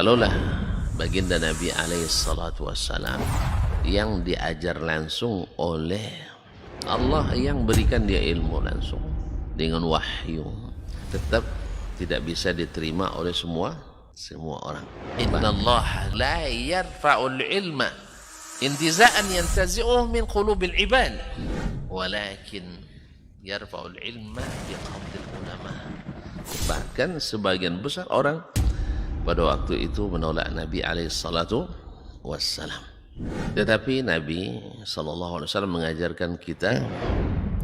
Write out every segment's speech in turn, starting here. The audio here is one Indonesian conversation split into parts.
Kalaulah baginda Nabi alaihissalatu wassalam yang diajar langsung oleh Allah, yang berikan dia ilmu langsung dengan wahyu, tetap tidak bisa diterima oleh semua orang. Innallaha la yarfa'ul ilma intiza'an yantazi'uhu min qulubil ibad, walakin yarfa'ul ilma biqabdil ulama. Bahkan sebagian besar orang pada waktu itu menolak Nabi alaihissalatu wassalam. Tetapi Nabi sallallahu alaihi wasallam mengajarkan kita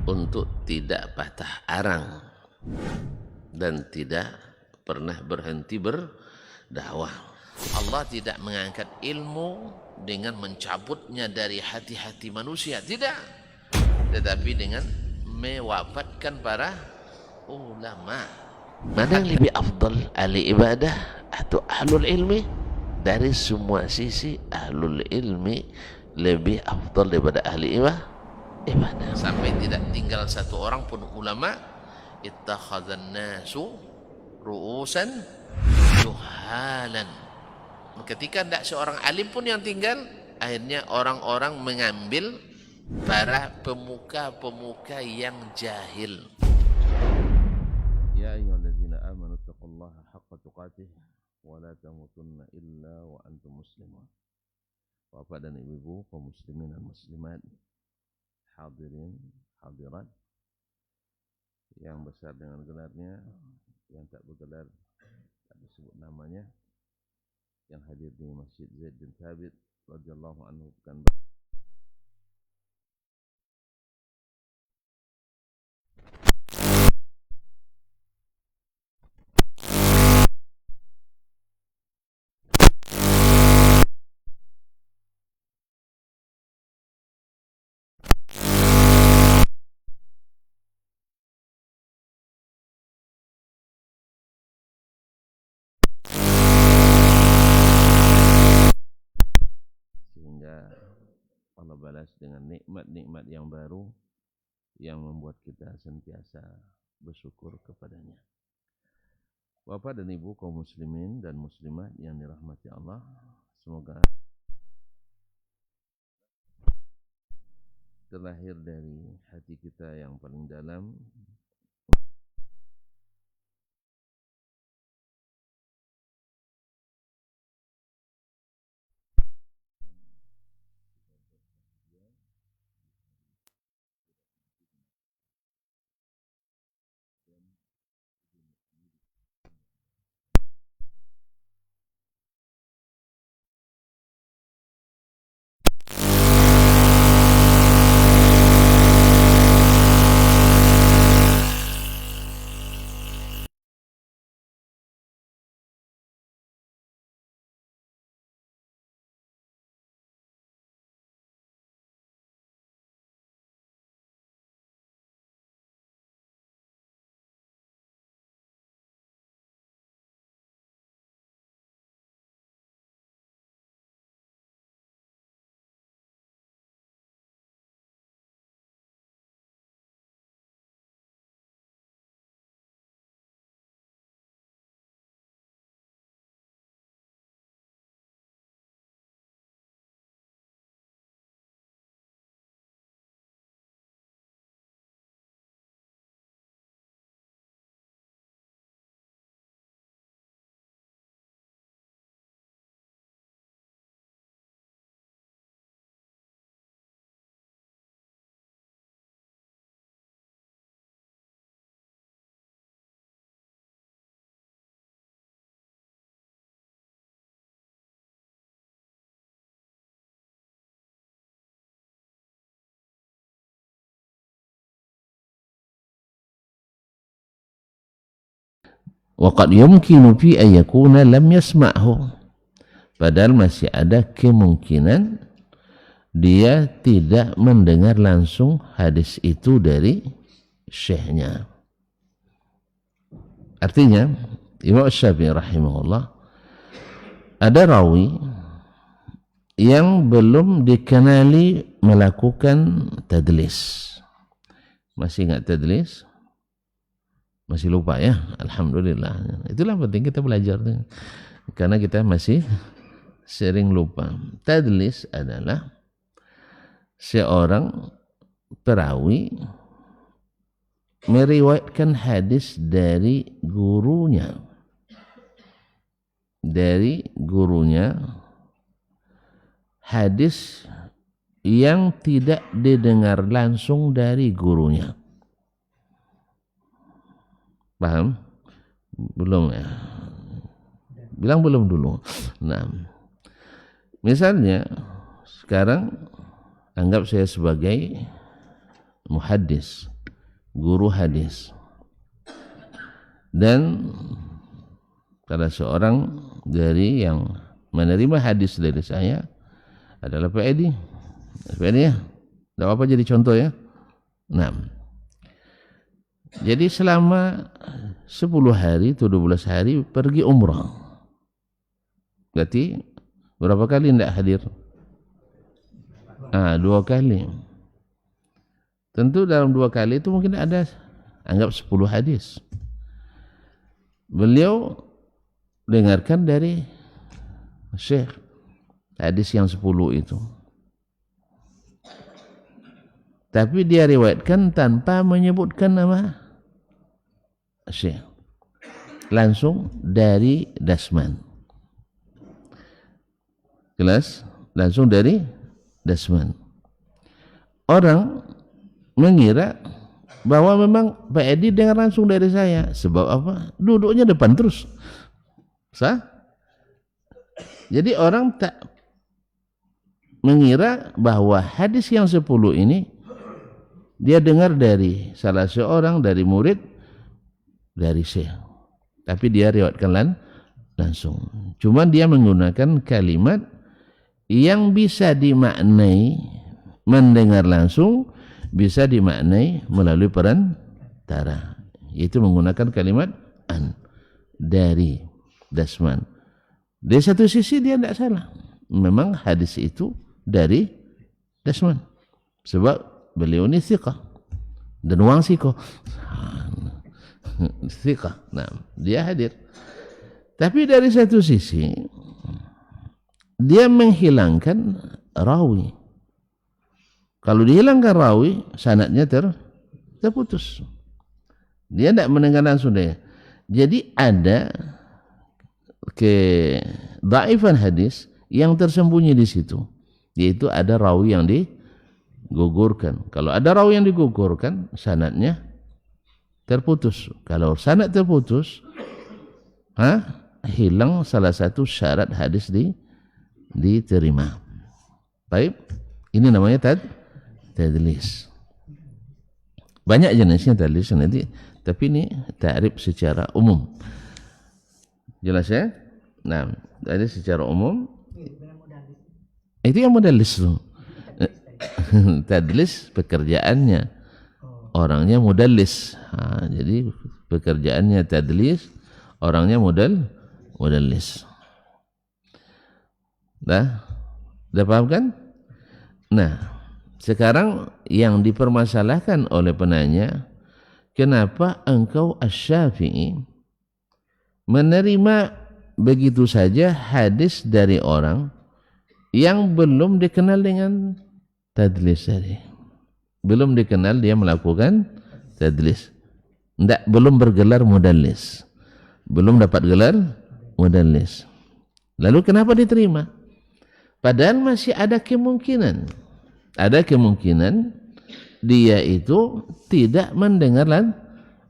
untuk tidak patah arang dan tidak pernah berhenti berdakwah. Allah tidak mengangkat ilmu dengan mencabutnya dari hati-hati manusia, tidak, tetapi dengan mewafatkan para ulama. Mana yang lebih afdal, ahli ibadah atau ahlul ilmi? Dari semua sisi ahlul ilmi lebih afdal daripada ahli ibadah. Sampai tidak tinggal satu orang pun ulama. Ittakhadhan nasu ru'usan juhalan. Ketika tidak seorang alim pun yang tinggal, akhirnya orang-orang mengambil para pemuka-pemuka yang jahil. Ya ayyuhalladzina amanu taqullaha haqqa tuqatih wa la tamutunna illa wa antum muslimun. Bapak dan ibu kaum muslimin dan muslimat, hadirin hadirat yang besar dengan gelarnya, yang tak bergelar tak disebut namanya, yang hadir di Masjid Zaid bin Thabit radhiyallahu anhu bukan Allah balas dengan nikmat-nikmat yang baru yang membuat kita sentiasa bersyukur kepadanya. Bapak dan ibu kaum muslimin dan muslimat yang dirahmati Allah, semoga terlahir dari hati kita yang paling dalam waqad yumkinu fi an yakuna lam yasma'hu, padahal masih ada kemungkinan dia tidak mendengar langsung hadis itu dari syekhnya. Artinya Imam Syafi'i rahimahullah, ada rawi yang belum dikenali melakukan tadlis. Masih ingat tadlis? Masih lupa ya? Alhamdulillah. Itulah penting kita belajar. karena kita masih sering lupa. Tadlis adalah seorang perawi meriwayatkan hadis dari gurunya, hadis yang tidak didengar langsung dari gurunya. Paham? Belum ya? Bilang belum dulu. Nah, misalnya sekarang anggap saya sebagai muhaddis, guru hadis, dan salah seorang dari yang menerima hadis dari saya adalah Pak Edi. Pak Edi ya, tidak apa jadi contoh ya. Nah, jadi selama 10 hari, 12 hari pergi umrah. Berarti berapa kali tidak hadir? 2 kali. Tentu dalam 2 kali itu mungkin ada anggap 10 hadis. Beliau dengarkan dari Syekh hadis yang 10 itu. Tapi dia riwayatkan tanpa menyebutkan nama Syekh. Langsung dari Dasman. Jelas? Langsung dari Dasman. Orang mengira bahwa memang Pak Edi dengar langsung dari saya. Sebab apa? Duduknya depan terus. Sah? Jadi orang tak mengira bahwa hadis yang 10 ini dia dengar dari salah seorang dari murid dari Syekh. Tapi dia riwayatkan langsung. Cuma dia menggunakan kalimat yang bisa dimaknai mendengar langsung, bisa dimaknai melalui perantara, yaitu menggunakan kalimat an, dari Dasman. Dari satu sisi dia tidak salah, memang hadis itu dari Dasman, sebab beliau ini thiqah dan wang thiqah. Nah, dia hadir. Tapi dari satu sisi dia menghilangkan rawi. Kalau dihilangkan rawi, sanadnya terputus. Dia tidak mendengar langsung dia. Jadi ada kedhaifan hadis yang tersembunyi di situ, yaitu ada rawi yang digugurkan. Kalau ada rawi yang digugurkan, sanadnya terputus. Kalau sanad terputus, hilang salah satu syarat hadis diterima. Baik, ini namanya tadlis. Banyak jenisnya tadlis nanti, tapi ini ta'rif secara umum. Jelas ya? Nah, tadi secara umum itu yang mudallis tuh. Tadlis pekerjaannya, orangnya mudallis. Jadi pekerjaannya tadlis, orangnya mudallis. Dah paham kan? Nah, sekarang yang dipermasalahkan oleh penanya, kenapa engkau Asy-Syafi'i menerima begitu saja hadis dari orang yang belum dikenal dengan tadlis tadi? Belum dikenal dia melakukan tadlis. Belum bergelar mudallis. Belum dapat gelar mudallis. Lalu kenapa diterima? Padahal masih ada kemungkinan. Ada kemungkinan dia itu tidak mendengar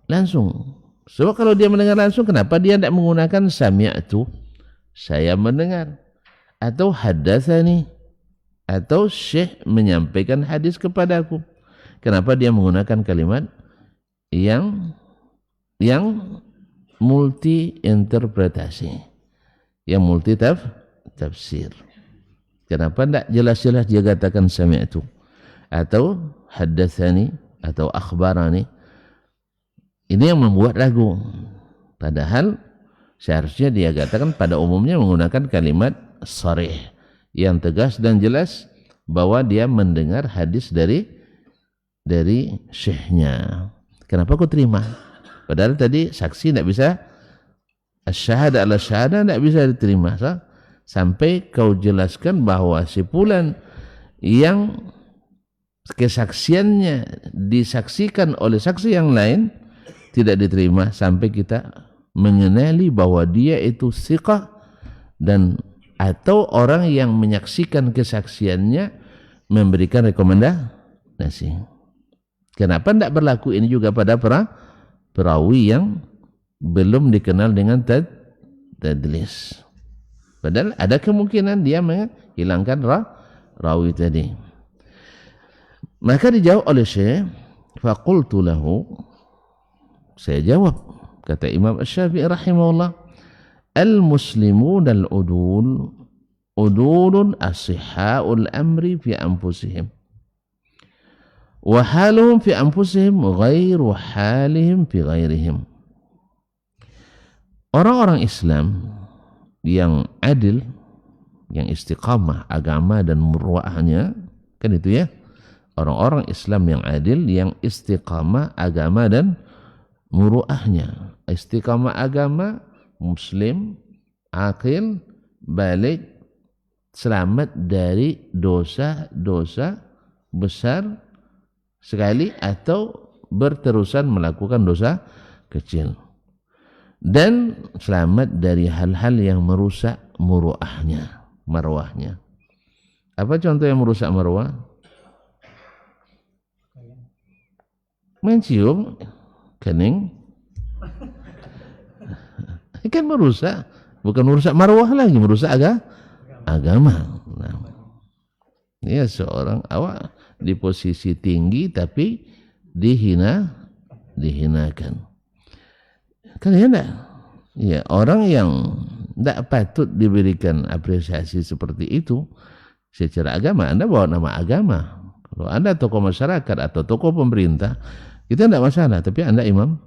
langsung. Sebab kalau dia mendengar langsung, kenapa dia tidak menggunakan sami'tu, saya mendengar, atau haddatsani, atau Syekh menyampaikan hadis kepadaku? Kenapa dia menggunakan kalimat yang multi interpretasi, yang multi tafsir? Kenapa tidak jelas-jelas dia katakan sami'tu atau haddatsani atau akhbarani? Ini yang membuat ragu. Padahal seharusnya dia katakan pada umumnya menggunakan kalimat sharih, yang tegas dan jelas bahwa dia mendengar hadis dari syekhnya. Kenapa kau terima? Padahal tadi saksi tidak bisa Asyhadah ala syahadah tidak bisa diterima sampai kau jelaskan bahwa si fulan yang kesaksiannya disaksikan oleh saksi yang lain tidak diterima sampai kita mengenali bahwa dia itu thiqah dan atau orang yang menyaksikan kesaksiannya memberikan rekomendasi. Kenapa tidak berlaku ini juga pada perawi yang belum dikenal dengan tadlis? Padahal ada kemungkinan dia menghilangkan rawi tadi. Maka dijawab oleh Syekh, faqultu lahu, saya jawab, kata Imam Asy-Syafi'i rahimahullah, al-muslimun al-udul udulun as-sihha'ul amri fi anfusihim wa haluhum fi anfusihim ghairu halihim fi ghairihim. Orang-orang Islam yang adil, yang istiqamah agama dan murwahnya, kan itu ya, orang-orang Islam yang adil, yang istiqamah agama dan muru'ahnya. Istiqamah agama, muslim, akil, balik, selamat dari dosa-dosa besar sekali atau berterusan melakukan dosa kecil. Dan selamat dari hal-hal yang merusak muru'ahnya, marwahnya. Apa contoh yang merusak marwah? Mencium kening, kan merusak, bukan merusak marwah lagi, merusak agama. Nah, ya seorang awak di posisi tinggi tapi dihinakan. Kan ya enggak? Ya, orang yang tidak patut diberikan apresiasi seperti itu secara agama. Anda bawa nama agama. Kalau Anda tokoh masyarakat atau tokoh pemerintah, kita tidak masalah. Tapi Anda imam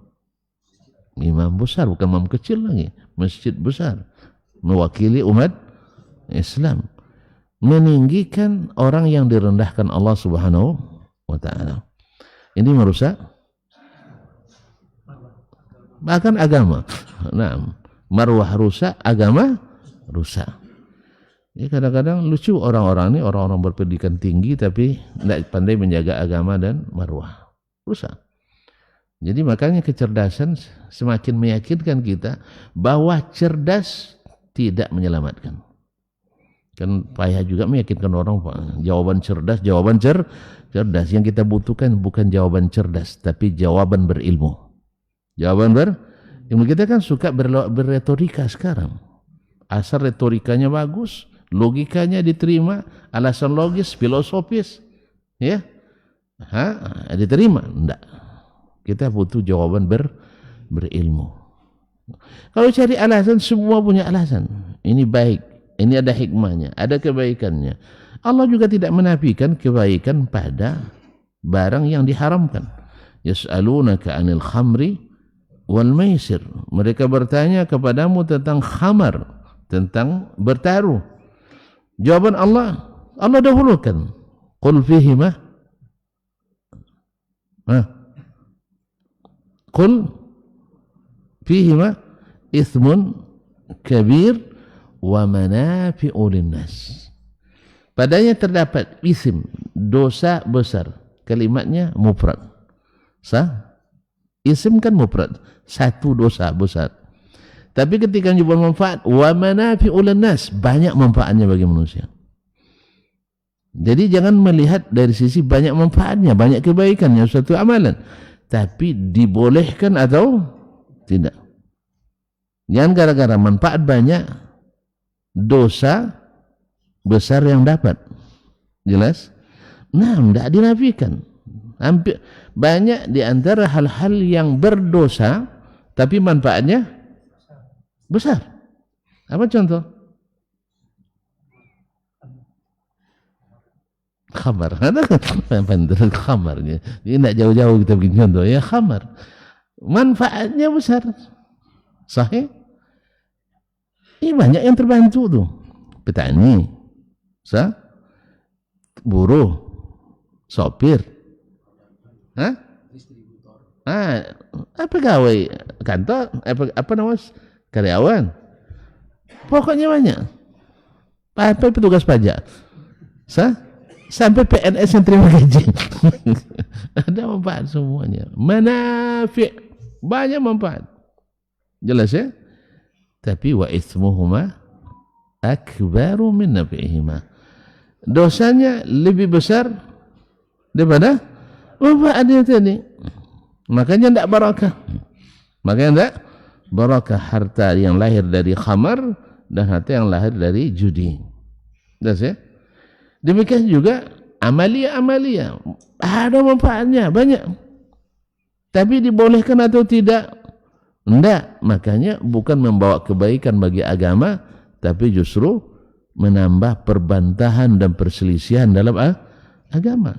besar, bukan imam kecil lagi. Masjid besar, mewakili umat Islam, meninggikan orang yang direndahkan Allah Subhanahu wa Ta'ala. Ini merusak bahkan agama. Nah, marwah rusak, agama rusak. Ya, kadang-kadang lucu orang-orang ini, orang-orang berpendidikan tinggi tapi tidak pandai menjaga agama dan marwah, rusak. Jadi makanya kecerdasan semakin meyakinkan kita bahwa cerdas tidak menyelamatkan. Kan payah juga meyakinkan orang, jawaban cerdas. Yang kita butuhkan bukan jawaban cerdas, tapi jawaban berilmu. Jawaban berilmu. Kita kan suka berretorika sekarang. Asal retorikanya bagus, logikanya diterima, alasan logis, filosofis, ya, diterima. Enggak. Kita butuh jawaban berilmu. Kalau cari alasan, semua punya alasan. Ini baik, ini ada hikmahnya, ada kebaikannya. Allah juga tidak menafikan kebaikan pada barang yang diharamkan. Yas'alunaka 'anil khamri wal maisir. Mereka bertanya kepadamu tentang khamar, tentang bertaruh. Jawaban Allah dahulukan. Qul fihima Qul fihima ithmun kabir wa manafi'u linnas. Padanya terdapat isim, dosa besar. Kalimatnya mufrad. Sah? Isim kan mufrad, satu dosa besar. Tapi ketika menyebut manfaat, wa manafi'u linnas, banyak manfaatnya bagi manusia. Jadi jangan melihat dari sisi banyak manfaatnya, banyak kebaikannya, suatu amalan, tapi dibolehkan atau tidak. Jangan gara-gara manfaat banyak, dosa besar yang dapat. Jelas? Nah, tidak dinafikan. Hampir banyak di antara hal-hal yang berdosa tapi manfaatnya besar. Apa contoh? Khamar. Ada kan khamarnya. Ini tidak jauh-jauh kita bikin contoh ya, khamar. Manfaatnya besar. Sahih? Ini banyak yang terbantu tuh. Petani, buruh, sopir, pegawai kantor, apa namanya, Karyawan. Pokoknya banyak. Sampai petugas pajak. Sampai PNS yang terima gaji. Ada manfaat semuanya. Manafi'. Banyak manfaat. Jelas ya? Tapi wa itsmuhuma akbaru min nafi'ihima. Dosanya lebih besar daripada manfaatnya tadi. Makanya tidak barakah. Makanya tidak barakah harta yang lahir dari khamar dan harta yang lahir dari judi. Jelas ya? Demikian juga amalia-amalia. Ada manfaatnya banyak. Tapi dibolehkan atau tidak? Tidak. Makanya bukan membawa kebaikan bagi agama, tapi justru menambah perbantahan dan perselisihan dalam agama.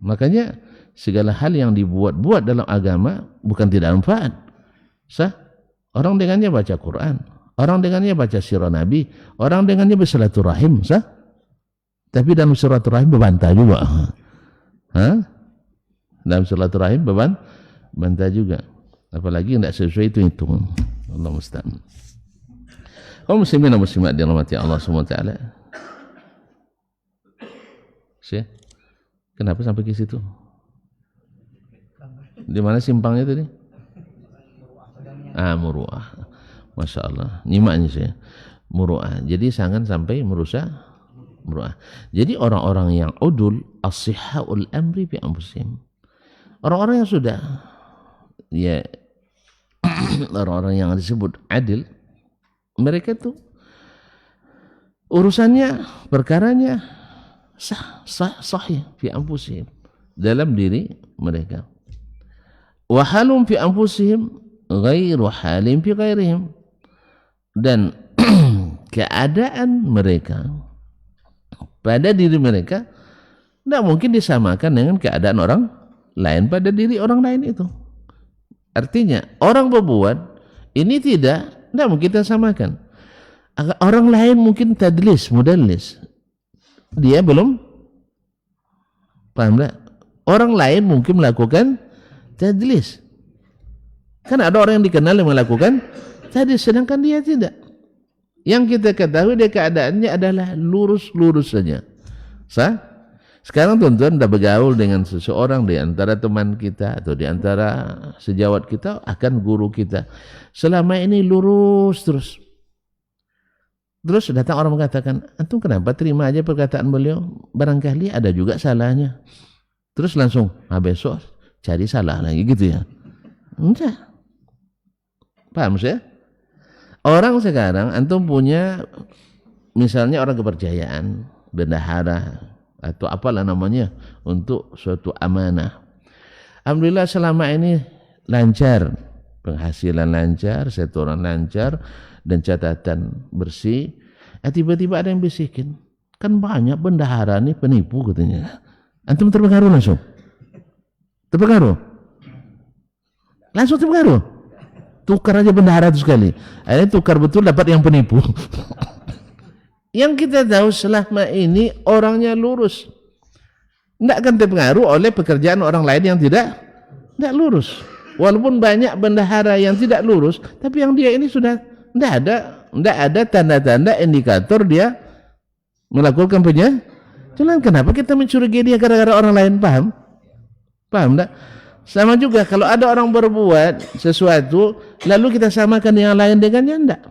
Makanya segala hal yang dibuat-buat dalam agama bukan tidak manfaat. Orang dengannya baca Quran, orang dengannya baca sirah Nabi, orang dengannya bersilaturahim, tapi dalam silaturahim berbantah juga. Dalam silaturahim berbantah juga. Apalagi tidak sesuai itu. Allah musta'an. Kaum muslimin dan muslimat dirahmati Allah SWT. Kenapa sampai ke situ? Di mana simpangnya tadi? Muru'ah. Masya Allah. Nyimaknya saya. Muru'ah. Jadi jangan sampai merusak muru'ah. Jadi orang-orang yang udul as-sihhaul amri bi anfusihim. Orang-orang yang sudah orang-orang yang disebut adil, mereka itu urusannya, perkaranya sahih fi anfusihim, dalam diri mereka. Wa halum fi anfusihim ghairu halim fi ghairihim, dan keadaan mereka pada diri mereka tidak mungkin disamakan dengan keadaan orang lain pada diri orang lain itu. Artinya orang berbuat ini tidak mungkin kita samakan. Orang lain mungkin tadlis, mudallis. Dia belum paham tak? Orang lain mungkin melakukan tadlis. Kan ada orang yang dikenal yang melakukan tadlis, sedangkan dia tidak. Yang kita ketahui dia keadaannya adalah lurus-lurus saja. Sekarang tuan-tuan dah bergaul dengan seseorang di antara teman kita atau di antara sejawat kita, akan guru kita. Selama ini lurus terus. Terus datang orang mengatakan, antum kenapa terima aja perkataan beliau? Barangkali ada juga salahnya. Terus langsung, besok cari salah lagi gitu ya. Enggak. Paham saya? Orang sekarang, antum punya misalnya orang kepercayaan, bendahara, atau apalah namanya, untuk suatu amanah. Alhamdulillah selama ini lancar, penghasilan lancar, setoran lancar, dan catatan bersih. Tiba-tiba ada yang bisikin, kan banyak bendahara nih penipu katanya. Antum terpengaruh langsung? Terpengaruh? Langsung terpengaruh? Tukar aja bendahara itu sekali. Akhirnya tukar betul, dapat yang penipu. Yang kita tahu selama ini orangnya lurus, tidak akan terpengaruh oleh pekerjaan orang lain yang tidak lurus. Walaupun banyak bendahara yang tidak lurus, tapi yang dia ini sudah tidak ada tanda-tanda indikator dia melakukan penyelenggaraan. Kenapa kita mencurigai dia gara-gara orang lain? Paham tak? Sama juga kalau ada orang berbuat sesuatu lalu kita samakan yang lain dengannya, tidak.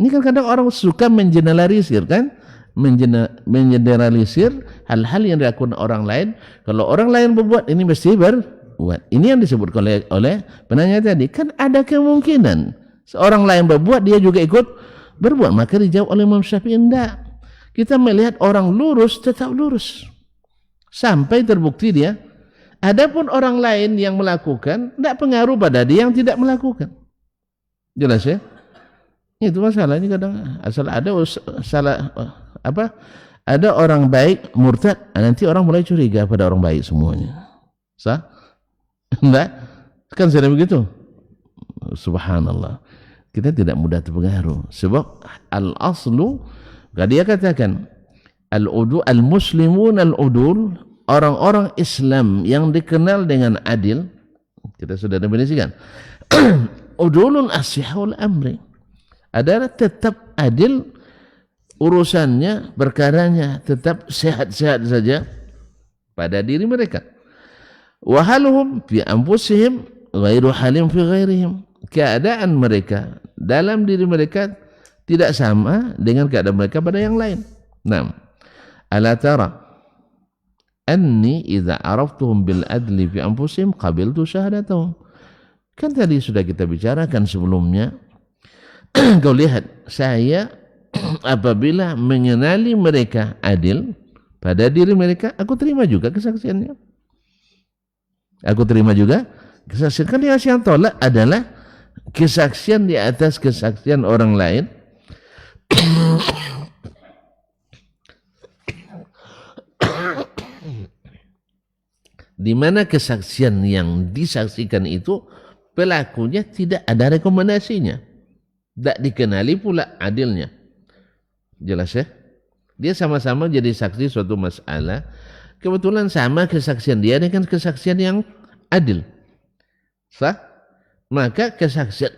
Ini kan kadang orang suka mengeneralisir, kan? Mengeneralisir hal-hal yang dilakukan orang lain. Kalau orang lain berbuat, ini mesti berbuat. Ini yang disebutkan oleh penanya tadi. Kan ada kemungkinan seorang lain berbuat, dia juga ikut berbuat. Maka dijawab oleh Imam Syafi'i, tidak. Kita melihat orang lurus, tetap lurus. Sampai terbukti dia. Adapun orang lain yang melakukan, tidak pengaruh pada dia yang tidak melakukan. Jelas ya? Itu masalah ini kadang asal ada ada orang baik murtad, nanti orang mulai curiga pada orang baik semuanya. Enggak? Kan sudah begitu. Subhanallah. Kita tidak mudah terpengaruh sebab al-aslu, dia katakan al-muslimun al-udul, orang-orang Islam yang dikenal dengan adil. Kita sudah definisikan. Udulun as-sihhul amri. adalah tetap adil urusannya, perkaranya tetap sehat-sehat saja pada diri mereka. Wa haluhum fi anfusihim ghairu halim fi ghairihim. Keadaan mereka dalam diri mereka tidak sama dengan keadaan mereka pada yang lain. Naam. Ala tara anni idza araftuhum bil adli fi anfusihim qabiltu syahadatahum. Kan tadi sudah kita bicarakan sebelumnya. Kau lihat, saya apabila mengenali mereka adil pada diri mereka, aku terima juga kesaksiannya. Aku terima juga kesaksian. Kan yang tolak adalah kesaksian di atas kesaksian orang lain. Di mana kesaksian yang disaksikan itu pelakunya tidak ada rekomendasinya, tidak dikenali pula adilnya. Jelas ya? Dia sama-sama jadi saksi suatu masalah, kebetulan sama kesaksian dia dengan kesaksian yang adil, sah? Maka kesaksian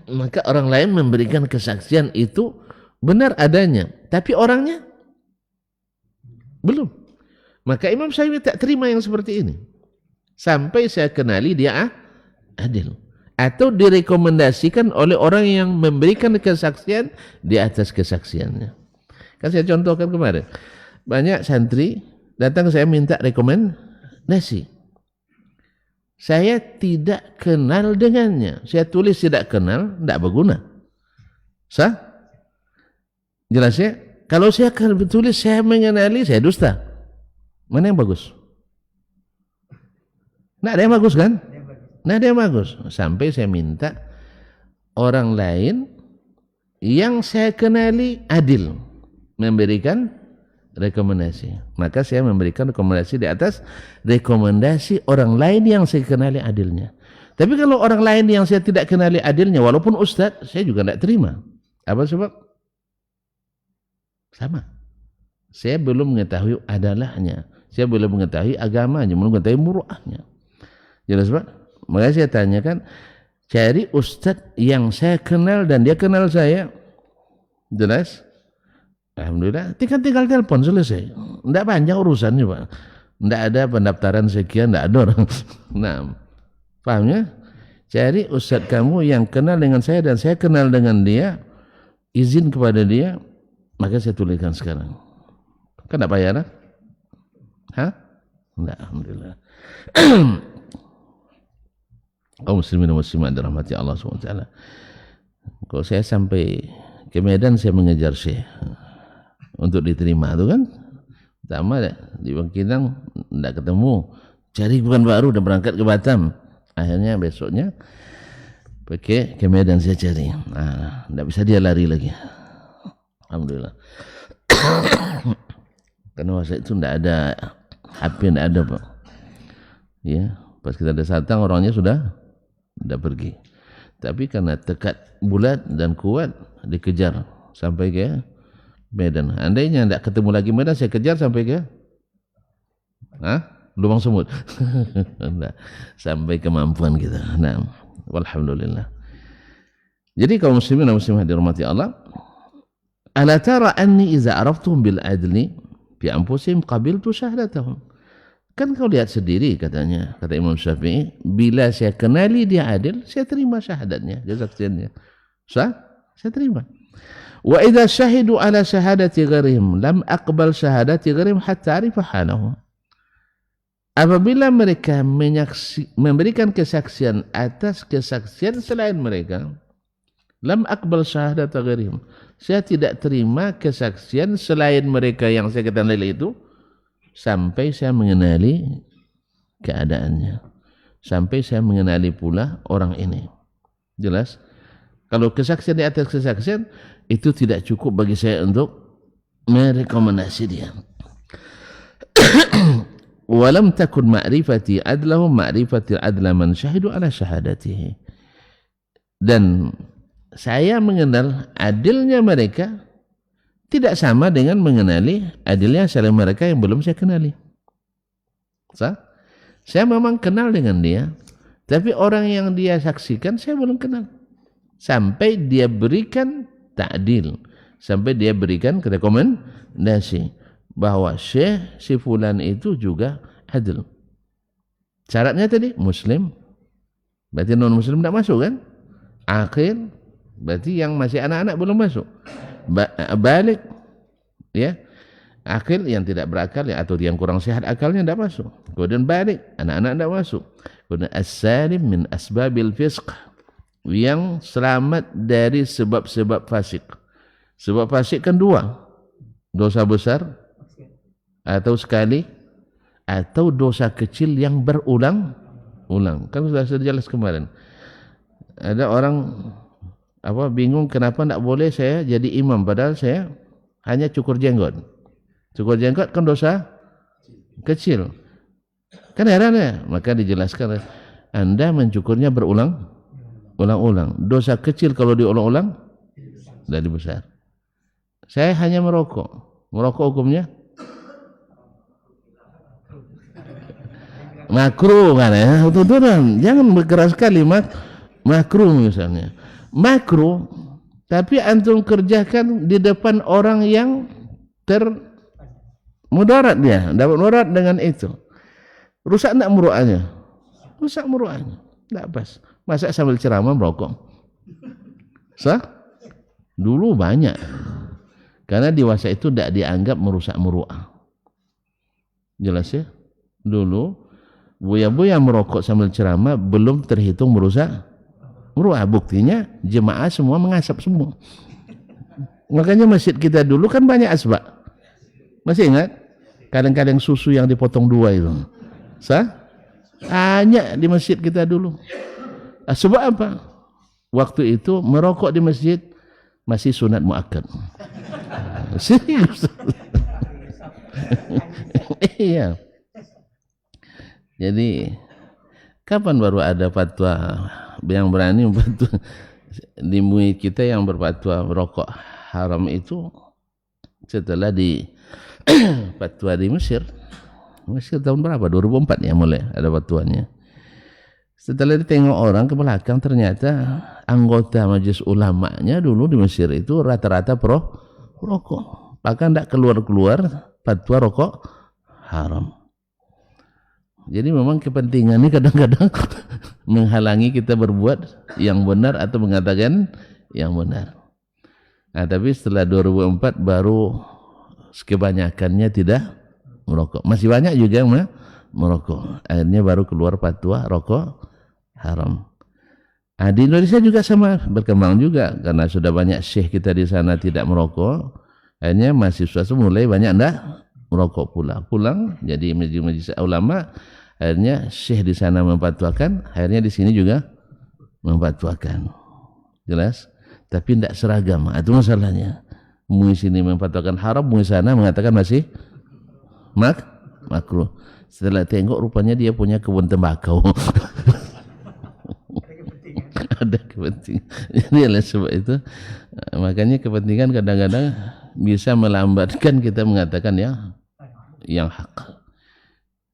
maka orang lain memberikan kesaksian itu benar adanya, tapi orangnya belum. Maka Imam Syafi'i tak terima yang seperti ini sampai saya kenali dia adil atau direkomendasikan oleh orang yang memberikan kesaksian di atas kesaksiannya. Kan saya contohkan kemarin, banyak santri datang saya minta rekomendasi, saya tidak kenal dengannya, saya tulis tidak kenal, tidak berguna. Sah? Jelas ya? Kalau saya tulis saya mengenali, saya dusta. Mana yang bagus? Nggak ada yang bagus kan? Nggak ada yang bagus. Sampai saya minta orang lain yang saya kenali adil memberikan rekomendasi. Maka saya memberikan rekomendasi di atas rekomendasi orang lain yang saya kenali adilnya. Tapi kalau orang lain yang saya tidak kenali adilnya, walaupun ustadz, saya juga tidak terima. Apa sebab? Sama. Saya belum mengetahui adalahnya. Saya belum mengetahui agamanya, belum mengetahui muruahnya. Jelas Pak? Makanya saya tanyakan, cari ustadz yang saya kenal dan dia kenal saya. Jelas? Alhamdulillah, tinggal telepon selesai. Tidak panjang urusannya Pak. Tidak ada pendaftaran sekian, tidak ada orang. Nah, pahamnya? Cari ustadz kamu yang kenal dengan saya dan saya kenal dengan dia, izin kepada dia, maka saya tuliskan sekarang. Kan tidak payah, nah? Hah? Tidak, alhamdulillah. Kaum muslimin dan muslimat dirahmati Allah SWT. Kalau saya sampai ke Medan, saya mengejar Syekh untuk diterima itu kan. Pertama di Bangkinang tidak ketemu, cari bukan baru, udah berangkat ke Batam. Akhirnya besoknya pakai ke Medan saya cari. Nah, tidak bisa dia lari lagi. Alhamdulillah. Karena masa itu tidak ada HP, tidak ada Pak. Ya, pas kita datang orangnya sudah pergi. Tapi karena tekad bulat dan kuat dikejar sampai ke Medan. Andainya tidak ketemu lagi Medan, saya kejar sampai ke Lubang Semut. Sampai kemampuan kita. Nah, walhamdulillah. Jadi kaum muslimin dan muslimat dirahmati Allah, ala tara anni iza araftuhum bil adli fi anfusihim qabiltu syahadatahum. Kan kau lihat sendiri katanya, kata Imam Syafi'i, bila saya kenali dia adil, saya terima syahadatnya, kesaksiannya. Sah? Saya terima. Wa idza syahidu ala syahadati ghairihim lam aqbal syahadati ghairihim hatta arifa halahum. Apabila mereka memberikan kesaksian atas kesaksian selain mereka, lam aqbal syahadati ghairihim, saya tidak terima kesaksian selain mereka yang saya kenali itu sampai saya mengenali keadaannya, sampai saya mengenali pula orang ini. Jelas? Kalau kesaksian di atas kesaksian itu tidak cukup bagi saya untuk merekomendasi dia. Walam takun ma'rifati adlahum ma'rifati adla man syahidu ala syahadatihi. Dan saya mengenal adilnya mereka tidak sama dengan mengenali adilnya selain mereka yang belum saya kenali. Saya memang kenal dengan dia, tapi orang yang dia saksikan saya belum kenal. sampai dia berikan ta'dil, sampai dia berikan rekomendasi bahwa syekh si fulan itu juga adil. Syaratnya tadi muslim, berarti non muslim tidak masuk kan? Akil, berarti yang masih anak-anak belum masuk. Balik, ya, akil yang tidak berakal ya, atau yang kurang sehat akalnya tidak masuk. Kemudian balik, anak-anak tidak masuk. Kemudian as-salim min asbabil fisq, yang selamat dari sebab-sebab fasik. Sebab fasik kan dua, dosa besar atau sekali, atau dosa kecil yang berulang-ulang. Kan sudah saya jelas kemarin. Ada orang bingung kenapa tidak boleh saya jadi imam, padahal saya hanya cukur jenggot. Cukur jenggot kan dosa kecil. Kan heran ya? Maka dijelaskan, Anda mencukurnya berulang-ulang. Dosa kecil kalau diulang-ulang jadi besar. Saya hanya merokok. Merokok hukumnya makruh kan ya? Tuturan. Jangan berkeras sekali, makruh misalnya. Makruh, tapi antum kerjakan di depan orang yang mudarat, dia dapat mudarat dengan itu. Rusak enggak muru'ahnya? Rusak muru'ahnya. Enggak pas. Masa sambil ceramah merokok? Sah? Dulu banyak. Karena di masa itu tidak dianggap merusak muru'ah. Jelas ya? Dulu buya-buya merokok sambil ceramah belum terhitung merusak muru'ah. Buktinya jemaah semua mengasap semua. Makanya masjid kita dulu kan banyak asbak. Masih ingat? Kadang-kadang susu yang dipotong dua itu. Sah? Banyak di masjid kita dulu. Sebab apa? Waktu itu merokok di masjid masih sunat muakkad. Serius. Iya. Jadi kapan baru ada fatwa yang berani membantu di MUI kita yang berfatwa merokok haram itu setelah di fatwa di Mesir tahun berapa? 2004 ya mulai ada fatwanya. Setelah ditengok orang ke belakang, ternyata anggota majelis ulamanya dulu di Mesir itu rata-rata rokok. Bahkan tidak keluar-keluar fatwa rokok haram. Jadi memang kepentingan ini kadang-kadang menghalangi kita berbuat yang benar atau mengatakan yang benar. Nah, tapi setelah 2004 baru kebanyakannya tidak merokok. Masih banyak juga yang merokok. Akhirnya baru keluar fatwa rokok haram. Nah, di Indonesia juga sama, berkembang juga karena sudah banyak syekh kita di sana tidak merokok. Akhirnya mahasiswa mulai banyak enggak merokok pulang jadi majelis ulama. Akhirnya syekh di sana memfatwakan, akhirnya di sini juga memfatwakan. Jelas? Tapi tidak seragam. Itu masalahnya. MUI sini memfatwakan haram, MUI sana mengatakan masih makruh. Setelah tengok rupanya dia punya kebun tembakau. Ada kepentingan. Jadi oleh sebab itu makanya kepentingan kadang-kadang bisa melambatkan kita mengatakan yang hak,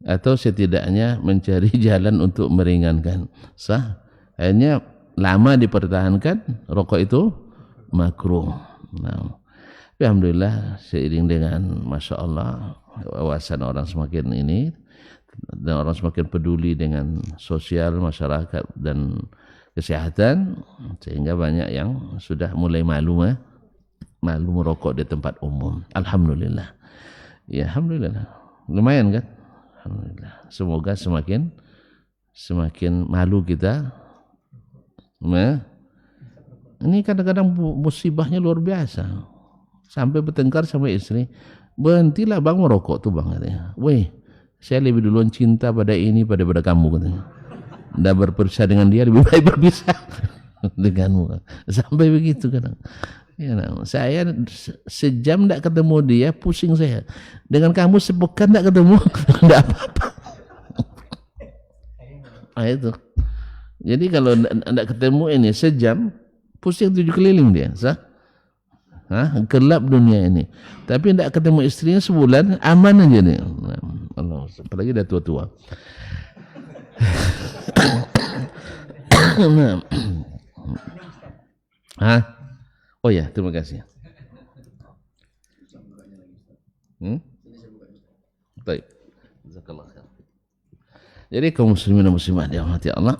atau setidaknya mencari jalan untuk meringankan. Sah? Akhirnya lama dipertahankan rokok itu makruh. Nah, alhamdulillah seiring dengan masya Allah wawasan orang semakin ini dan orang semakin peduli dengan sosial masyarakat dan kesehatan, sehingga banyak yang sudah mulai malu merokok di tempat umum. Alhamdulillah. Ya, alhamdulillah. Lumayan kan? Alhamdulillah. Semoga semakin malu kita. Ini kadang-kadang musibahnya luar biasa. Sampai bertengkar sama istri, berhentilah bang merokok tuh bang katanya. Weh, saya lebih duluan cinta pada ini pada kamu katanya. Dah berpisah dengan dia lebih baik berpisah denganmu. Sampai begitu kadang. Ya, saya sejam tidak ketemu dia pusing saya. Dengan kamu sepekan tidak ketemu tidak apa-apa. Nah, itu. Jadi kalau tidak ketemu ini sejam pusing 7 keliling dia. Gelap dunia ini. Tapi tidak ketemu istrinya sebulan aman aja nih. Allah, apalagi dah tua-tua. Nah, Hah? Oh ya, terima kasih. Baik. Jazakallah khair. Jadi kaum muslimin dan muslimat yang dirahmati Allah,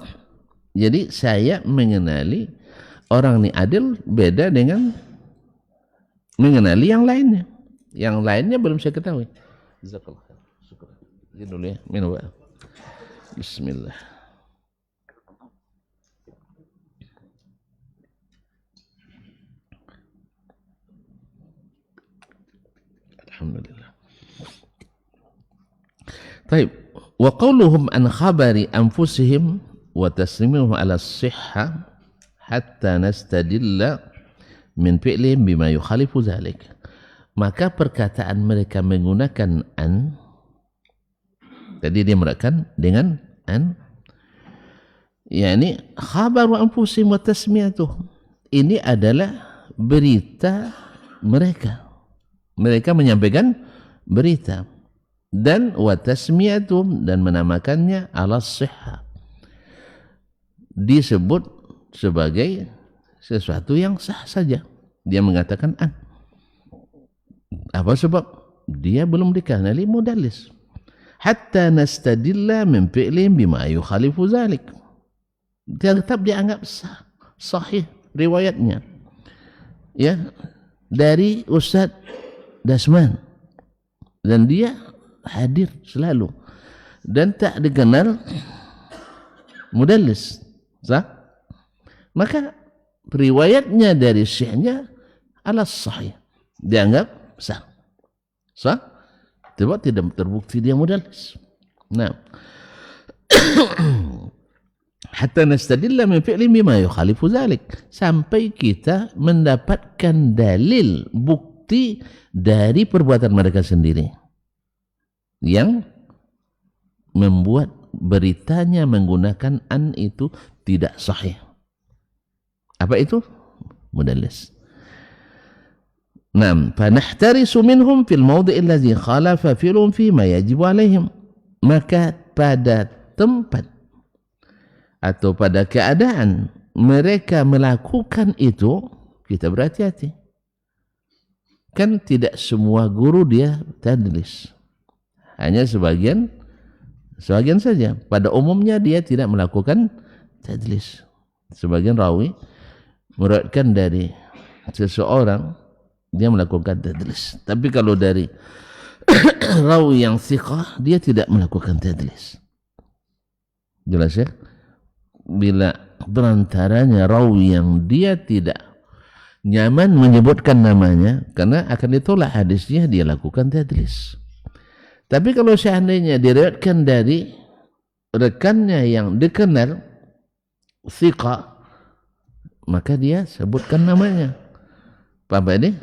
jadi saya mengenali orang ini adil beda dengan mengenali yang lainnya. Yang lainnya belum saya ketahui. Jazakallah khair. Syukur. Ini dulu ya, minum Pak. Bismillah. Alhamdulillah. Baik. Wa qawluhum an khabari anfusihim wa taslimuhum ala as-sihha hatta nastadilla min fi'lihim bima yukhalifu dzalik. Maka perkataan mereka menggunakan an, tadi dia merakan dengan an, yakni khabar wa anfusihim wa tasmiyatuhum. Ini adalah berita mereka. Mereka menyampaikan berita. Dan wa tasmiyatum, dan menamakannya ala sihha, disebut sebagai sesuatu yang sah saja. Dia mengatakan an. Apa sebab? Dia belum dikenali mudallis. Hatta nastadilla min fi'lin bima yukhalifu zalik. Dia tetap dianggap sah, sahih riwayatnya. Ya, dari Ustaz Dasman, dan dia hadir selalu dan tak dikenal mudallis, sah? Maka riwayatnya dari syekhnya ala sahih, dianggap sah, sah? Sebab tidak terbukti dia mudallis. Nah, hatta nastadilla min fi'lin bima yukhalifu dzalik, sampai kita mendapatkan dalil, bukti dari perbuatan mereka sendiri yang membuat beritanya menggunakan an itu tidak sahih. Apa itu? Mudallis. Naam, fa nahtarisu minhum fil mawdi' alladhi khalafa fi'lun fi ma yajibu alaihim. Maka pada tempat atau pada keadaan mereka melakukan itu, kita berhati-hati. Kan tidak semua guru dia tadlis. Hanya sebagian saja. Pada umumnya dia tidak melakukan tadlis. Sebagian rawi meriwayatkan dari seseorang, dia melakukan tadlis. Tapi kalau dari rawi yang thiqah, dia tidak melakukan tadlis. Jelas ya? Bila berantaranya rawi yang dia tidak nyaman menyebutkan namanya, karena akan ditolak hadisnya, dia lakukan tadlis. Tapi kalau seandainya diriwayatkan dari rekannya yang dikenal thiqah, maka dia sebutkan namanya. Apa ini?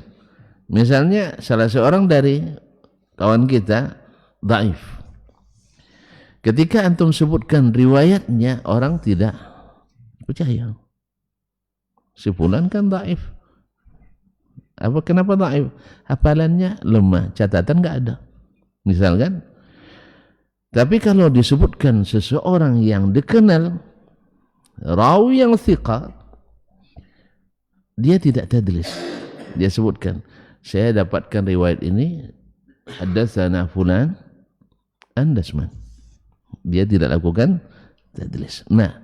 Misalnya salah seorang dari kawan kita dhaif. Ketika antum sebutkan riwayatnya, orang tidak percaya. Si fulan kan dhaif. Kenapa dhaif? Hafalannya lemah, catatan enggak ada. Misalkan. Tapi kalau disebutkan seseorang yang dikenal, rawi yang thiqah, dia tidak tadlis. Dia sebutkan, saya dapatkan riwayat ini, haddatsana fulan an Dasman. Dia tidak lakukan tadlis. Nah,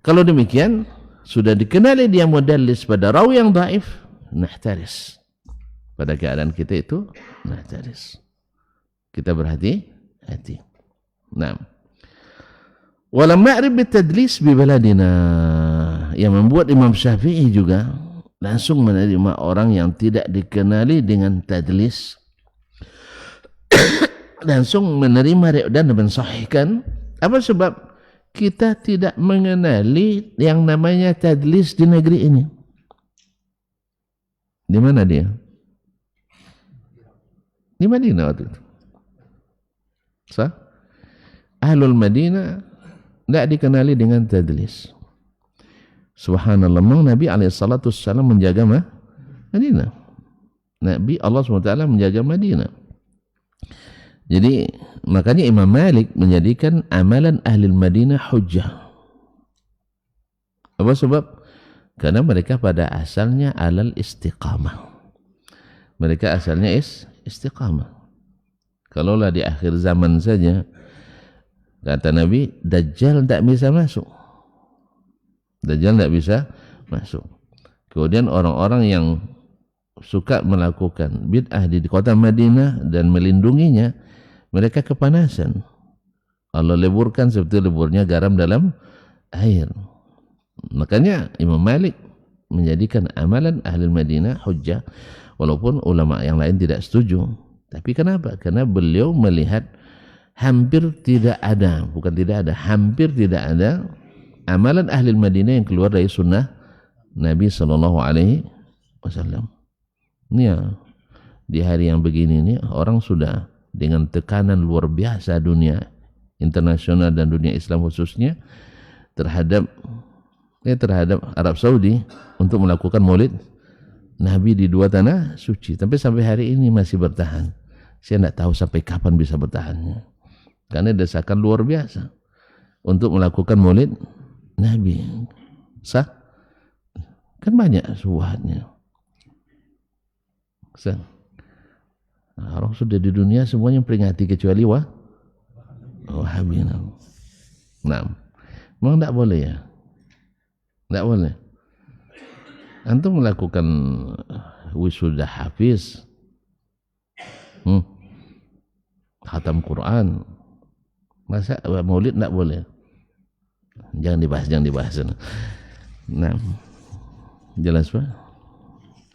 kalau demikian sudah dikenali dia mudallis pada rawi yang dhaif, nahtaris. Pada keadaan kita itu nahtaris. Kita berhati-hati. Nah, walam ma'rif bitadlis bi baladina, yang membuat Imam Syafi'i juga langsung menerima orang yang tidak dikenali dengan tadlis, langsung menerima dan mensahihkan. Apa sebab? Kita tidak mengenali yang namanya tadlis di negeri ini. Di mana dia? Di Madinah waktu itu. Sah? Ahlul Madinah tidak dikenali dengan tadlis. Subhanallah, Nabi SAW menjaga Madinah. Nabi Allah SWT menjaga Madinah. Jadi makanya Imam Malik menjadikan amalan ahli Madinah hujjah. Apa sebab? Karena mereka pada asalnya alal istiqamah. Mereka asalnya istiqamah. Kalaulah di akhir zaman saja, kata Nabi, Dajjal tak bisa masuk. Dajjal tak bisa masuk. Kemudian orang-orang yang suka melakukan bid'ah di kota Madinah dan melindunginya, mereka kepanasan. Allah leburkan seperti leburnya garam dalam air. Makanya Imam Malik menjadikan amalan ahli Madinah hujjah, walaupun ulama yang lain tidak setuju. Tapi kenapa? Karena beliau melihat hampir tidak ada, bukan tidak ada, hampir tidak ada amalan ahli Madinah yang keluar dari sunnah Nabi Sallallahu Alaihi Wasallam. Ini ya, di hari yang begini ini orang sudah dengan tekanan luar biasa dunia internasional dan dunia Islam khususnya terhadap Arab Saudi untuk melakukan maulid Nabi di dua tanah suci. Tapi sampai hari ini masih bertahan. Saya tidak tahu sampai kapan bisa bertahannya. Karena desakan luar biasa untuk melakukan maulid Nabi. Sah? Kan banyak subhatnya. Sah. Nah, orang sudah di dunia semuanya peringati kecuali Wahabi. Nah, memang tidak boleh ya? Tidak boleh. Antum melakukan wisuda hafiz, khatam Quran, masa maulid tidak boleh? Jangan dibahas. Nah, jelas Pak?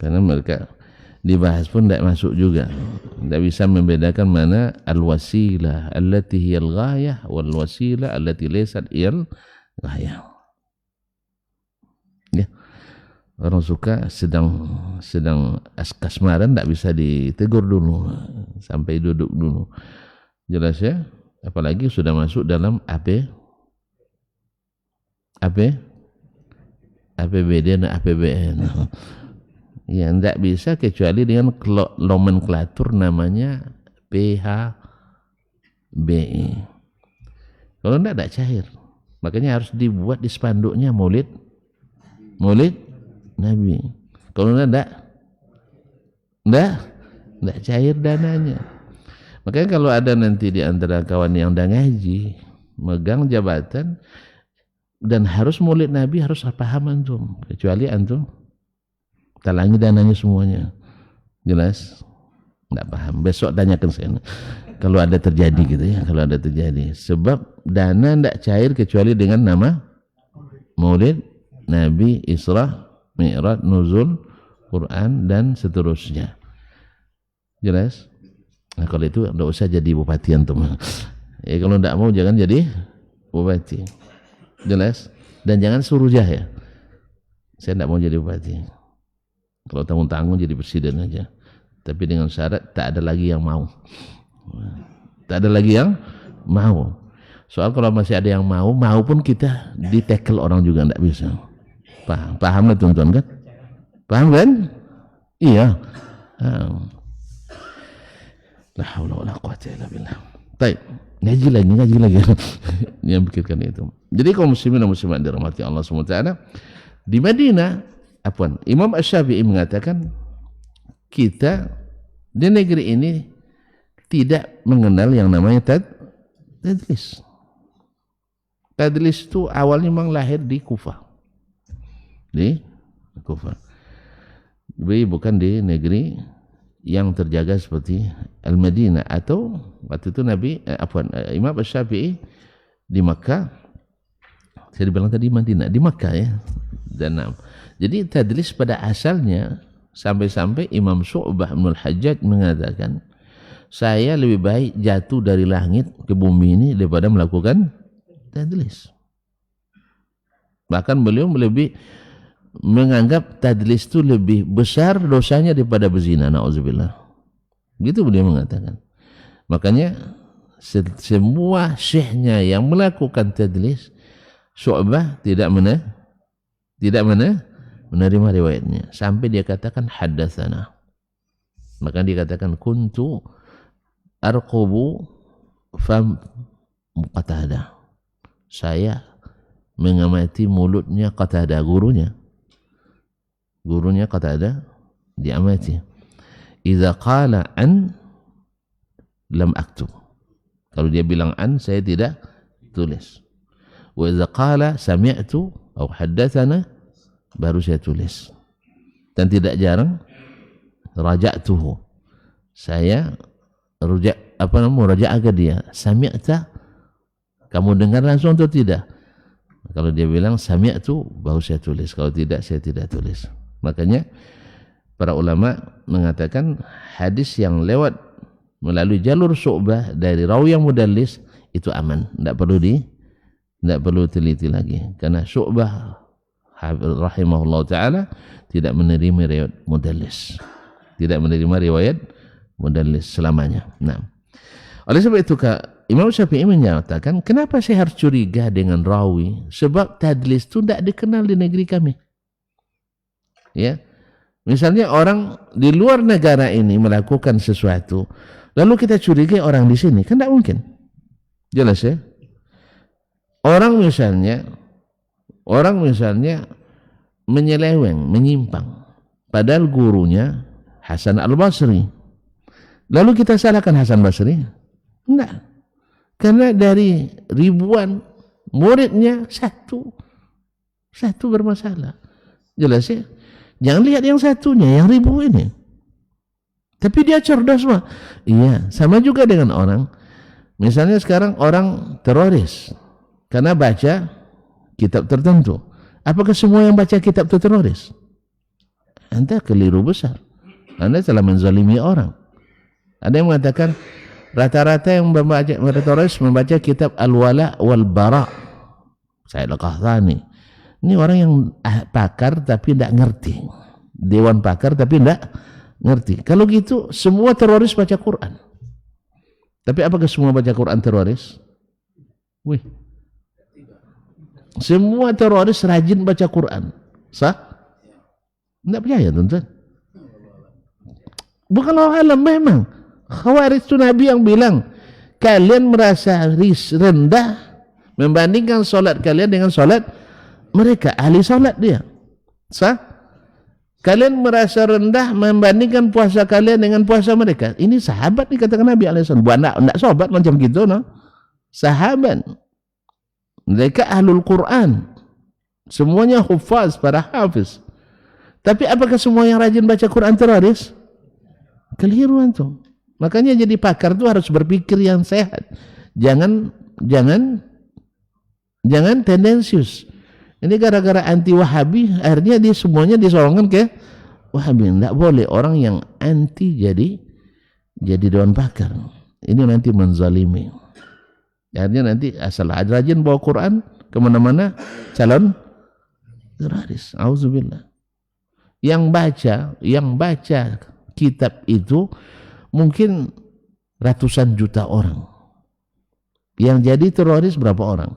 Karena mereka dibahas pun tidak masuk juga. Tidak bisa membedakan mana al-wasilah allati hiyal ghayah wal wasilah allati laysat hiyal ghayah. Ya. Orang suka sedang kasmaran tidak bisa ditegur dulu sampai duduk dulu. Jelas ya? Apalagi sudah masuk dalam APBD dan APBN. Ya, tidak bisa kecuali dengan nomenklatur namanya PHBI. Kalau tidak cair. Makanya harus dibuat di spanduknya maulid Nabi. Kalau tidak cair dananya. Makanya kalau ada nanti di antara kawan yang dah ngaji, megang jabatan dan harus maulid Nabi, harus paham antum. Kecuali antum talangi dananya semuanya. Jelas? Tidak paham. Besok tanyakan saya. Kalau ada terjadi gitu ya, kalau ada terjadi. Sebab dana tidak cair kecuali dengan nama maulid Nabi, Isra, Mi'raj, Nuzul, Quran dan seterusnya. Jelas? Nah, kalau itu tidak usah jadi bupati antum. Ya, kalau tidak mau jangan jadi bupati. Jelas? Dan jangan surujah ya. Saya tidak mau jadi bupati. Kalau tanggung-tanggung jadi presiden aja. Tapi dengan syarat tak ada lagi yang mau. Tak ada lagi yang mau. Soal kalau masih ada yang mau pun kita di-tackle orang juga tidak bisa. Paham lah tuan-tuan kan? Paham kan? Iya. La haula wala quwwata illa billah. Baik, ngaji lagi. Yang pikirkan itu. Jadi kaum muslimin dan muslimat dirahmati Allah SWT, di Madinah, Imam Asy-Syafi'i mengatakan kita di negeri ini tidak mengenal yang namanya tadlis. Tadlis itu awalnya memang lahir di Kufah. Bukan di negeri yang terjaga seperti Al-Madinah, atau waktu itu Imam Asy-Syafi'i di Makkah. Saya dibilang tadi Madinah, di Makkah ya. Jadi tadlis pada asalnya sampai-sampai Imam Syu'bah bin Al-Hajjaj mengatakan, saya lebih baik jatuh dari langit ke bumi ini daripada melakukan tadlis. Bahkan beliau lebih menganggap tadlis itu lebih besar dosanya daripada berzina, na'udzubillah. Gitu beliau mengatakan. Makanya semua syekhnya yang melakukan tadlis, Syu'bah tidak menerima riwayatnya sampai dia katakan haddatsana. Maka dia katakan kuntu arqubu fam Qatadah. Saya mengamati mulutnya Qatadah, gurunya. Gurunya Qatadah diamati. Idza qala an lam aktub. Kalau dia bilang an, saya tidak tulis. Wa idza qala sami'tu atau haddatsana, baru saya tulis. Dan tidak jarang raja'tuhu. Saya murajaah ke dia. Sami'ta, kamu dengar langsung atau tidak? Kalau dia bilang sami'tu, baru saya tulis. Kalau tidak, saya tidak tulis. Makanya para ulama mengatakan hadis yang lewat melalui jalur Syu'bah dari rawi yang mudallis itu aman, tidak perlu teliti lagi, karena Syu'bah rahimahullah taala tidak menerima riwayat mudallis, selamanya. Nah, oleh sebab itu Imam Syafi'i menyatakan, kenapa saya harus curiga dengan rawi? Sebab tadlis itu tidak dikenal di negeri kami. Ya, misalnya orang di luar negara ini melakukan sesuatu, lalu kita curigai orang di sini, kan tidak mungkin. Jelas ya? Orang misalnya menyeleweng, menyimpang, padahal gurunya Hasan Al-Basri. Lalu kita salahkan Hasan Basri? Enggak. Karena dari ribuan muridnya satu bermasalah. Jelas ya? Jangan lihat yang satunya, yang ribu ini. Tapi dia cerdas, Pak. Iya, sama juga dengan orang. Misalnya sekarang orang teroris karena baca kitab tertentu. Apakah semua yang baca kitab itu teroris? Anda keliru besar. Anda telah menzalimi orang. Ada yang mengatakan rata-rata yang membaca teroris membaca kitab Al-Wala wal Bara. Said Al-Qahtani. Ini orang yang pakar tapi tidak ngerti. Dewan pakar tapi tidak ngerti. Kalau gitu semua teroris baca Quran. Tapi apakah semua baca Quran teroris? Wih. Semua teroris rajin baca Quran. Sah? Tidak percaya, tuan-tuan. Bukan alam memang. Khawarij itu Nabi yang bilang, kalian merasa rendah membandingkan solat kalian dengan solat mereka. Ahli solat dia. Sah? Kalian merasa rendah membandingkan puasa kalian dengan puasa mereka. Ini sahabat dikatakan Nabi alaihissalam. Buat nak sobat macam gitu, no? Sahabat. Mereka ahlul Quran. Semuanya hufaz, para hafiz. Tapi apakah semua yang rajin baca Quran teroris? Keliru antum. Makanya jadi pakar itu harus berpikir yang sehat. Jangan tendensius. Ini gara-gara anti Wahabi, akhirnya semuanya disorongkan ke Wahabi. Tidak boleh orang yang anti jadi dewan pakar. Ini nanti menzalimi. Akhirnya nanti asal rajin bawa Quran kemana-mana calon teroris. Auzubillah. Yang baca kitab itu mungkin ratusan juta orang. Yang jadi teroris berapa orang?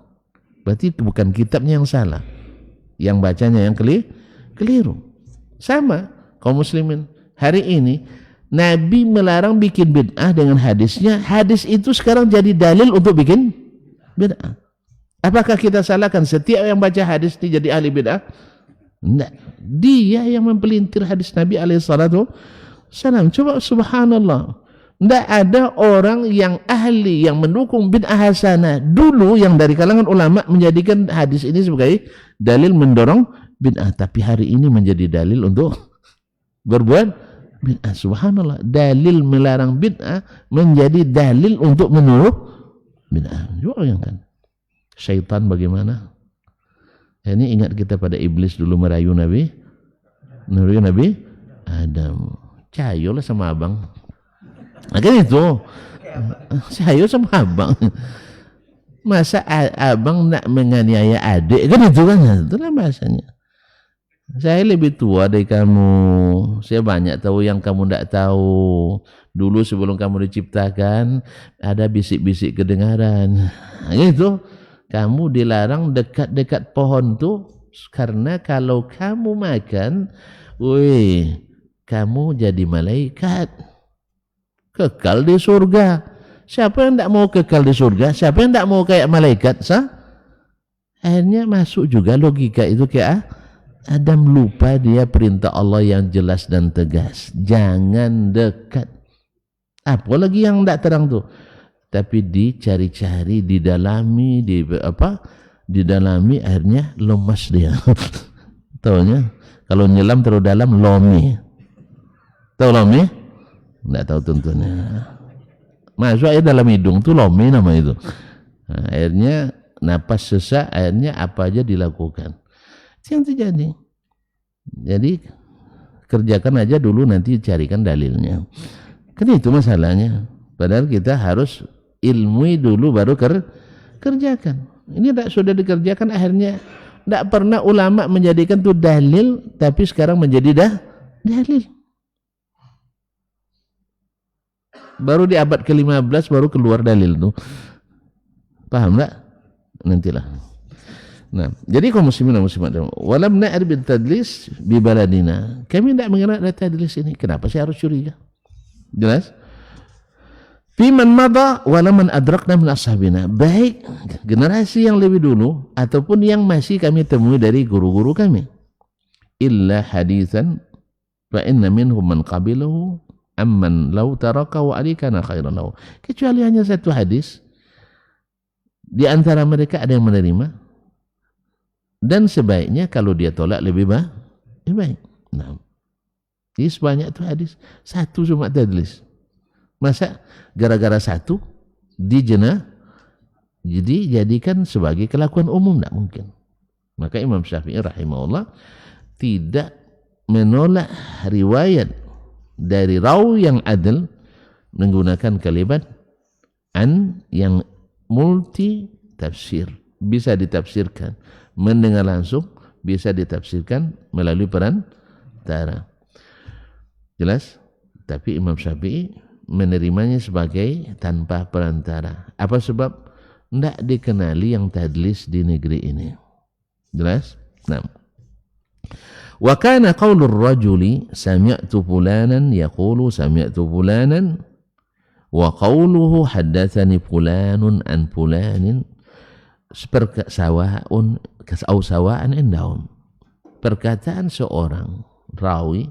Berarti bukan kitabnya yang salah, yang bacanya yang keliru. Sama kaum muslimin hari ini, Nabi melarang bikin bid'ah dengan hadisnya. Hadis itu sekarang jadi dalil untuk bikin bid'ah. Apakah kita salahkan setiap yang baca hadis ini jadi ahli bid'ah? Tidak. Dia yang mempelintir hadis Nabi alaihissalatu wassalam. Coba subhanallah. Tidak ada orang yang ahli yang mendukung bid'ah hasanah dulu yang dari kalangan ulama menjadikan hadis ini sebagai dalil mendorong bid'ah, tapi hari ini menjadi dalil untuk berbuat bid'ah. Subhanallah, dalil melarang bid'ah menjadi dalil untuk menuduh bid'ah. Bayangkan syaitan bagaimana. Ini ingat kita pada iblis dulu merayu Nabi Adam. Cayolah sama abang. Nah, kan itu saya sama abang. Masa abang nak menganiaya adik, kan itu kan, itulah bahasanya. Saya lebih tua dari kamu, saya banyak tahu yang kamu tidak tahu. Dulu sebelum kamu diciptakan ada bisik-bisik kedengaran. Nah, gitu. Kamu dilarang dekat-dekat pohon tuh karena kalau kamu makan, kamu jadi malaikat. Kekal di surga. Siapa yang tidak mau kekal di surga? Siapa yang tidak mau kayak malaikat? Akhirnya masuk juga logika itu ke Adam lupa dia perintah Allah yang jelas dan tegas. Jangan dekat. Apalagi yang tidak terang tuh. Tapi dicari-cari, didalami, didalami, akhirnya lemas dia. Taunya kalau nyelam terlalu dalam lomi. Tahu lomi? Tidak tahu tentunya. Masuk air dalam hidung tuh lomi nama itu. Nah, akhirnya napas sesak, akhirnya apa aja dilakukan. Itu yang terjadi. Jadi kerjakan aja dulu, nanti carikan dalilnya. Kan itu masalahnya. Padahal kita harus ilmui dulu baru kerjakan. Ini tidak sudah dikerjakan, akhirnya tidak pernah ulama menjadikan itu dalil, tapi sekarang menjadi dalil. Baru di abad ke-15 baru keluar dalil tuh. Paham tak? Nantilah. Nah, jadi kaum muslimin dan muslimat, walam na'rif bil tadlis bi baladina. Kami tidak mengenal ada tadlis ini. Kenapa saya harus curiga? Jelas? Fi man madha wa man adrakna min ashabina. Baik generasi yang lebih dulu ataupun yang masih kami temui dari guru-guru kami. Illa haditsan fa inna minhum man qabilahu amman law taraka wa alikana khairan lahu. Kecuali hanya satu hadis. Di antara mereka ada yang menerima, dan sebaiknya kalau dia tolak lebih baik. Nah, ini sebanyak itu hadis, satu cuma tadlis. Masa gara-gara satu dijena jadi jadikan sebagai kelakuan umum? Tidak mungkin. Maka Imam Syafi'i rahimahullah tidak menolak riwayat dari rawi yang adil menggunakan kalimat an yang multi tafsir. Bisa ditafsirkan mendengar langsung, bisa ditafsirkan melalui perantara. Jelas? Tapi Imam Syafi'i menerimanya sebagai tanpa perantara. Apa sebab? Tidak dikenali yang tadlis di negeri ini. Jelas? Nah. Wa kana qaulur rajuli sami'tu fulanan yaqulu sami'tu fulanan wa qawluhu haddatsani fulanun an fulanin sawa'un au sawa'an indahum. Perkataan seorang rawi,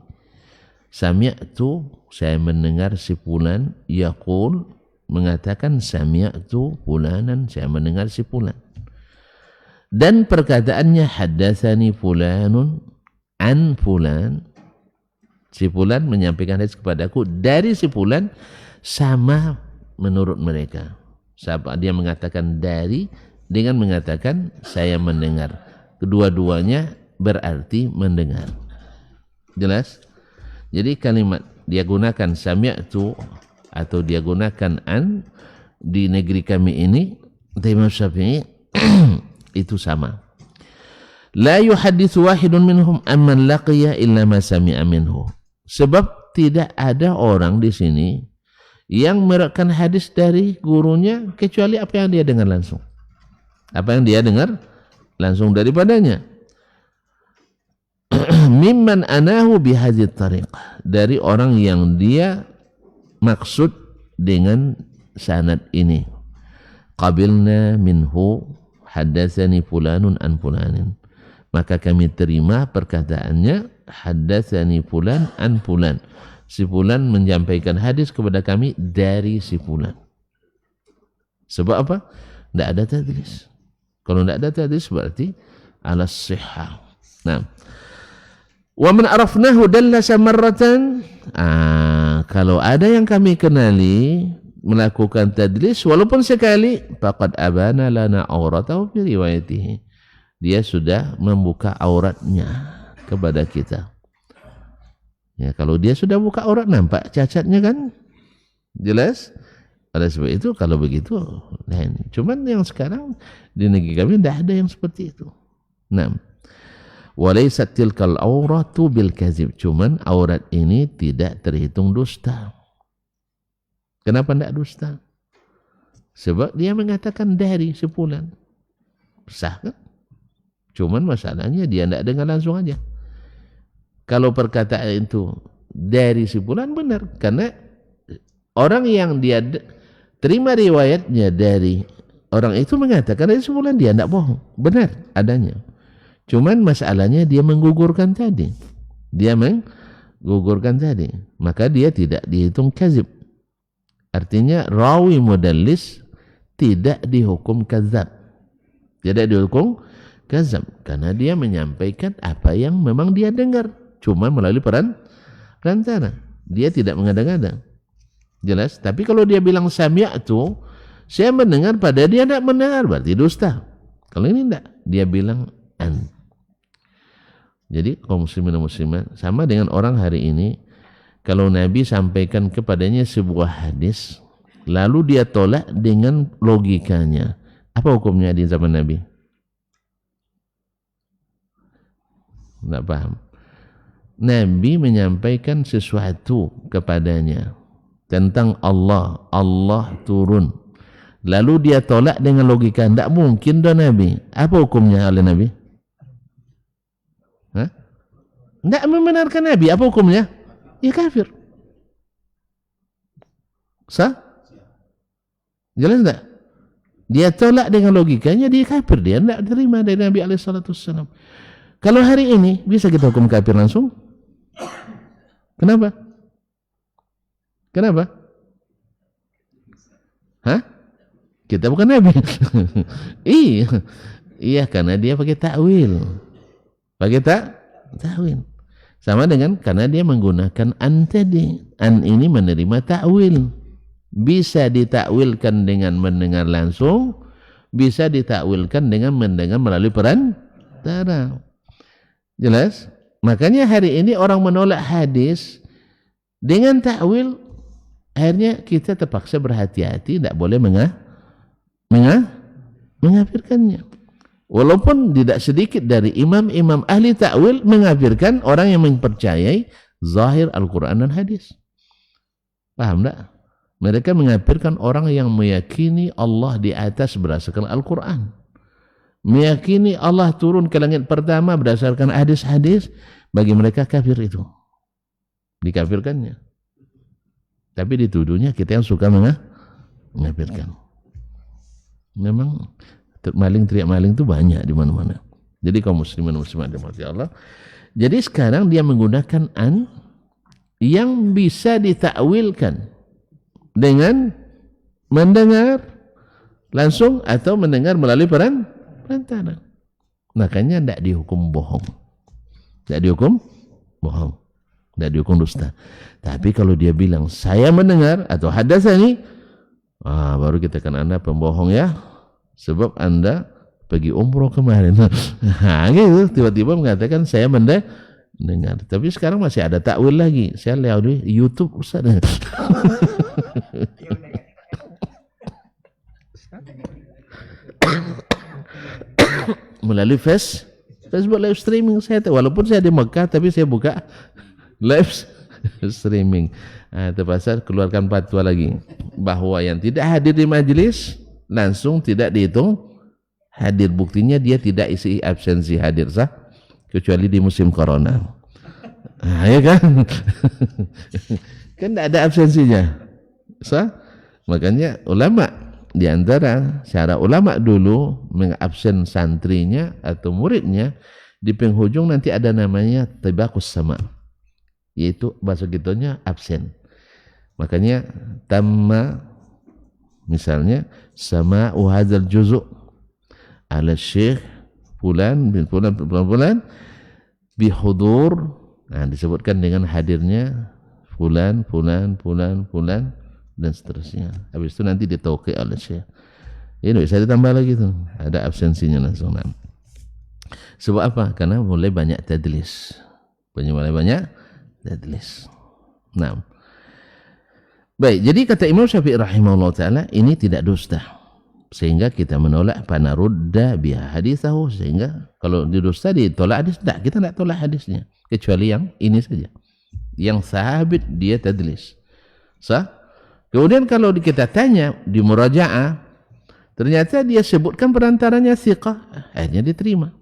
sami'tu, saya mendengar si fulan, yaqul, mengatakan sami'tu fulanan, saya mendengar si fulan. Dan perkataannya haddatsani fulanun an fulan, si fulan menyampaikan hadis kepadaku dari si fulan, sama menurut mereka. Dia mengatakan dari dengan mengatakan saya mendengar. Kedua-duanya berarti mendengar. Jelas? Jadi kalimat dia gunakan sami'tu atau dia gunakan an di negeri kami ini, Imam Syafi'i itu sama. La yuhadditsu wahidun minhum amman laqiya illa ma sami'a minhu. Sebab tidak ada orang di sini yang meriwayatkan hadis dari gurunya kecuali apa yang dia dengar langsung. Apa yang dia dengar langsung daripadanya. Mimman anahu bihadzit tariqah, dari orang yang dia maksud dengan sanad ini. Qabilna minhu haddatsani fulanun an fulanin. Maka kami terima perkataannya haddatsani fulan an fulan. Si fulan menyampaikan hadis kepada kami dari si fulan. Sebab apa? Tidak ada tadlis. Kalau tidak ada tadlis berarti ala sihah. Nah, wa man arafnahu dallasa marratan. Kalau ada yang kami kenali melakukan tadlis walaupun sekali, faqad abana lana auratahu fi riwayatihi. Dia sudah membuka auratnya kepada kita. Ya, kalau dia sudah buka aurat nampak cacatnya kan? Jelas? Oleh sebab itu kalau begitu lain. Cuman yang sekarang di negeri kami tidak ada yang seperti itu. Nah, walaysat tilkal auratu bil kazib. Cuman aurat ini tidak terhitung dusta. Kenapa tidak dusta? Sebab dia mengatakan dari sebulan. Sah kan? Cuman masalahnya dia tidak dengar langsung aja. Kalau perkataan itu dari sebulan benar. Karena orang yang dia terima riwayatnya dari orang itu mengatakan dari sebulan, dia tidak bohong. Benar adanya. Cuman masalahnya dia menggugurkan tadi. Dia menggugurkan tadi. Maka dia tidak dihitung kazib. Artinya rawi mudallis tidak dihukum kazab. Tidak dihukum kazab. Karena dia menyampaikan apa yang memang dia dengar. Cuma melalui perantara. Dia tidak mengada-ngada. Jelas? Tapi kalau dia bilang sami'tu, saya mendengar pada dia tidak mendengar, berarti dusta. Kalau ini tidak. Dia bilang an. Jadi kaum muslimin dan muslimat, sama dengan orang hari ini, kalau Nabi sampaikan kepadanya sebuah hadis, lalu dia tolak dengan logikanya. Apa hukumnya di zaman Nabi? Tidak paham. Nabi menyampaikan sesuatu kepadanya tentang Allah. Allah turun. Lalu dia tolak dengan logika. Tidak mungkin dah Nabi. Apa hukumnya oleh Nabi? Tidak membenarkan Nabi. Apa hukumnya? Ya kafir. Sah? Jelas tak? Dia tolak dengan logikanya, dia kafir. Dia tidak terima dari Nabi SAW. Kalau hari ini, bisa kita hukum kafir langsung? Kenapa? Kenapa? Hah? Kita bukan Nabi. Iya. Iya, karena dia pakai takwil. Pakai takwil. Sama dengan karena dia menggunakan an tadi. An ini menerima takwil. Bisa ditakwilkan dengan mendengar langsung, bisa ditakwilkan dengan mendengar melalui perantara. Jelas? Makanya hari ini orang menolak hadis dengan takwil, akhirnya kita terpaksa berhati-hati, tidak boleh mengkafirkannya. Walaupun tidak sedikit dari imam-imam ahli takwil mengkafirkan orang yang mempercayai zahir Al-Quran dan hadis. Paham tak? Mereka mengkafirkan orang yang meyakini Allah di atas berdasarkan Al-Quran. Meyakini Allah turun ke langit pertama berdasarkan hadis-hadis, bagi mereka kafir itu. Dikafirkannya. Tapi dituduhnya kita yang suka mengkafirkan. Memang teriak maling itu banyak di mana-mana. Jadi kaum muslimin muslimat dimati Allah. Jadi sekarang dia menggunakan an yang bisa ditakwilkan dengan mendengar langsung atau mendengar melalui perantara. Makanya tidak dihukum bohong. Tidak dihukum bohong. Tidak dihukum dusta. Tapi kalau dia bilang saya mendengar atau hadatsani, baru kita kan Anda pembohong ya. Sebab Anda pergi umroh kemarin. Gitu, tiba-tiba mengatakan saya mendengar. Tapi sekarang masih ada takwil lagi. Saya lihat di YouTube Ustaz. Melalui Facebook live streaming saya, walaupun saya di Mekah tapi saya buka live streaming. Terpaksa keluarkan fatwa lagi bahwa yang tidak hadir di majelis langsung tidak dihitung hadir. Buktinya dia tidak isi absensi hadir sah, kecuali di musim corona. Ya kan? Kan tidak ada absensinya sah. Makanya ulama di antara cara ulama dulu mengabsen santrinya atau muridnya, di penghujung nanti ada namanya tibaqus sama, yaitu bahasa gitunya absen. Makanya tamma, misalnya sama hadzal juzu' ala syekh fulan bin fulan bihudur, disebutkan dengan hadirnya fulan dan seterusnya. Habis itu nanti ditauqi oleh syekh. Ini bisa ditambah lagi tuh, ada absensinya langsung. Sebab apa? Karena mulai banyak tadlis. Nah. Baik, jadi kata Imam Syafi'i rahimahullah ta'ala, ini tidak dusta. Sehingga kita menolak panarudda biha hadithahu. Sehingga kalau didusta ditolak hadis, tidak, kita tidak tolak hadisnya. Kecuali yang ini saja. Yang sahabit dia tadlis. Sah? Kemudian kalau kita tanya di muraja'ah, ternyata dia sebutkan perantaranya thiqah, akhirnya diterima.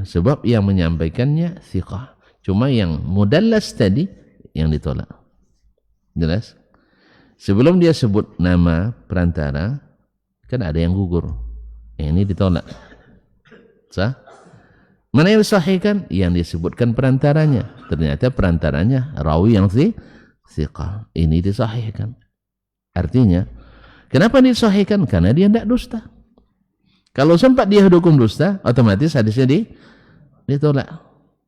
Sebab yang menyampaikannya thiqah. Cuma yang mudallas tadi yang ditolak. Jelas? Sebelum dia sebut nama perantara, kan ada yang gugur. Ini ditolak. Sah? Mana yang disahihkan? Yang disebutkan perantaranya. Ternyata perantaranya rawi yang thiqah. Ini disahihkan. Artinya, kenapa disahihkan? Karena dia tidak dusta. Kalau sempat dia hukum dusta, otomatis hadisnya ditolak.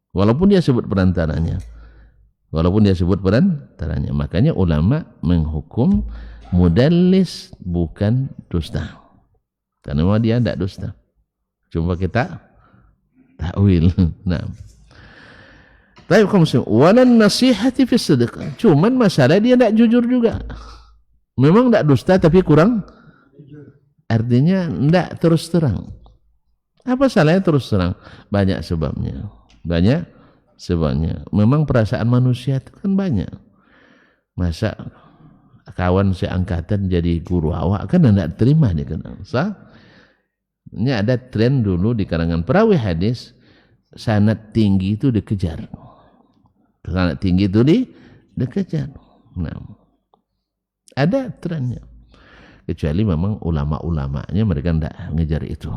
Walaupun dia sebut perantaranya. Makanya ulama menghukum mudallis bukan dusta. Karena dia tidak dusta. Cuma kita takwil. Nah. Tapi kaum muslim, walan nasihati fi sidq. Cuman masalah dia tidak jujur juga. Memang tidak dusta tapi kurang. Artinya tidak terus terang. Apa salahnya terus terang? Banyak sebabnya. Memang perasaan manusia itu kan banyak. Masa kawan seangkatan jadi guru awak kan tidak terima dia kenal. Ini ada tren dulu di kalangan perawi hadis, sanad tinggi itu dikejar. Sanad tinggi itu dikejar. Nah, ada trennya. Kecuali memang ulama-ulamanya mereka tidak ngejar itu.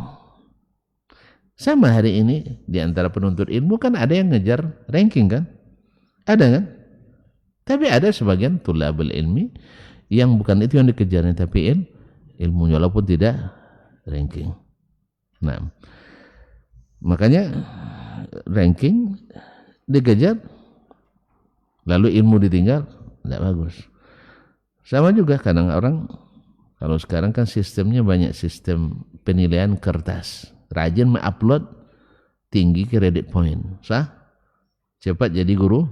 Sama hari ini di antara penuntut ilmu kan ada yang ngejar ranking kan? Ada kan? Tapi ada sebagian tulabul ilmi yang bukan itu yang dikejarnya tapi ilmunya walaupun tidak ranking. Nah, makanya ranking dikejar lalu ilmu ditinggal tidak bagus. Sama juga kadang orang kalau sekarang kan sistemnya banyak sistem penilaian kertas. Rajin mengupload tinggi kredit point. Sah? Cepat jadi guru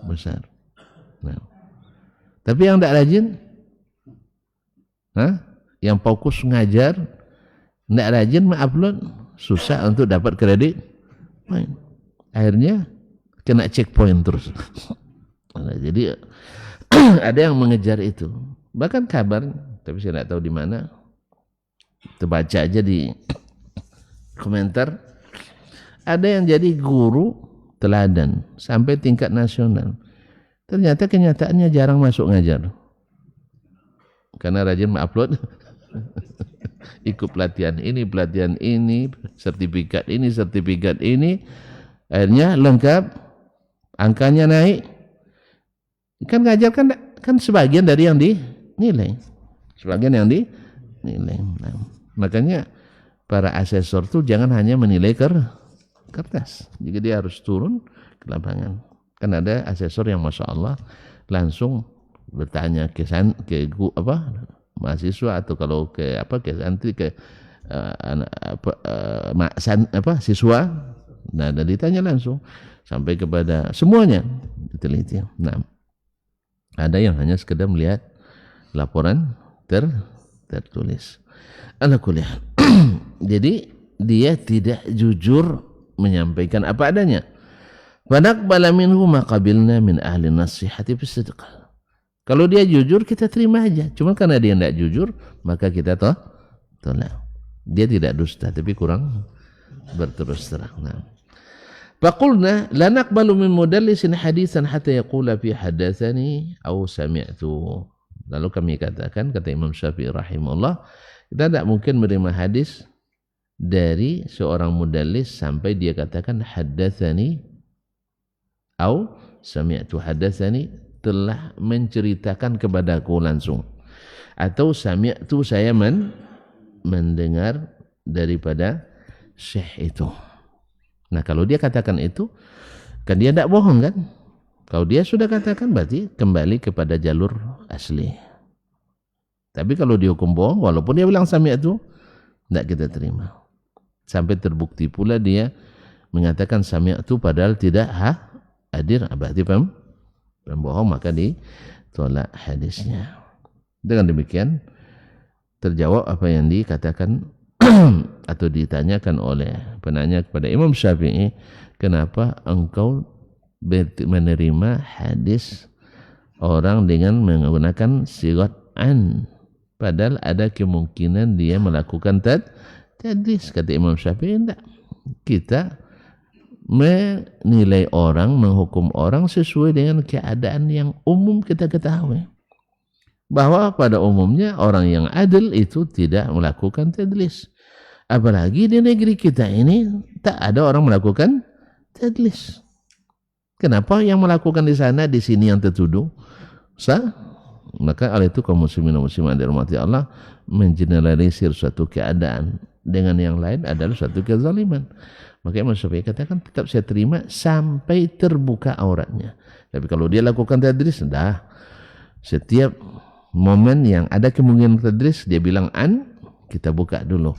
besar. Nah. Tapi yang tidak rajin, yang fokus ngajar, tidak rajin mengupload, susah untuk dapat kredit point. Akhirnya kena checkpoint terus. Nah, jadi ada yang mengejar itu. Bahkan kabar, tapi saya tidak tahu di mana. Terbaca aja di komentar, ada yang jadi guru teladan sampai tingkat nasional. Ternyata kenyataannya jarang masuk ngajar. Karena rajin mengupload ikut pelatihan ini, sertifikat ini, akhirnya lengkap, angkanya naik. Kan ngajar kan sebagian dari yang dinilai. Nah, makanya para asesor tuh jangan hanya menilai kertas. Jadi dia harus turun ke lapangan. Kan ada asesor yang masya Allah langsung bertanya ke mahasiswa atau kalau ke siswa. Nah, dan ditanya langsung sampai kepada semuanya diteliti. Nah, ada yang hanya sekedar melihat laporan tertulis. Ala kulli hal. Jadi dia tidak jujur menyampaikan apa adanya. Fanaqbala minhu ma qabilna min ahli nasihati fi sidq. Kalau dia jujur kita terima aja. Cuma karena dia tidak jujur maka kita tolak. Dia tidak dusta tapi kurang berterus terang. Nah. Faqulna la naqbalu min mudallisin haditsan hatta yaqula fi hadatsani aw sami'tu. Lalu kami katakan, kata Imam Syafi'i rahimahullah, kita tidak mungkin menerima hadis dari seorang mudallis sampai dia katakan haddatsani au sami'tu. Haddatsani telah menceritakan kepadaku langsung, atau sami'tu saya mendengar daripada syekh itu. Nah, kalau dia katakan itu kan dia tidak bohong kan? Kalau dia sudah katakan berarti kembali kepada jalur asli. Tapi kalau dihukum bohong walaupun dia bilang sami'tu, tidak kita terima. Sampai terbukti pula dia mengatakan sami'tu padahal tidak hadir, berarti pembohong, maka ditolak hadisnya. Dengan demikian terjawab apa yang dikatakan atau ditanyakan oleh penanya kepada Imam Syafi'i, kenapa engkau menerima hadis orang dengan menggunakan sigat an, padahal ada kemungkinan dia melakukan tadlis. Kata Imam Syafi'i, tidak. Kita menilai orang, menghukum orang sesuai dengan keadaan yang umum kita ketahui. Bahwa pada umumnya orang yang adil itu tidak melakukan tadlis. Apalagi di negeri kita ini tak ada orang melakukan tadlis. Kenapa yang melakukan di sana, di sini yang tertuduh? Maka oleh itu kaum muslimin dan muslimat dirahmati Allah mengeneralisir suatu keadaan dengan yang lain adalah suatu kezaliman. Maka Imam Syafi'i katakan tetap saya terima sampai terbuka auratnya. Tapi kalau dia lakukan tadris, dah setiap momen yang ada kemungkinan tadris dia bilang kita buka dulu.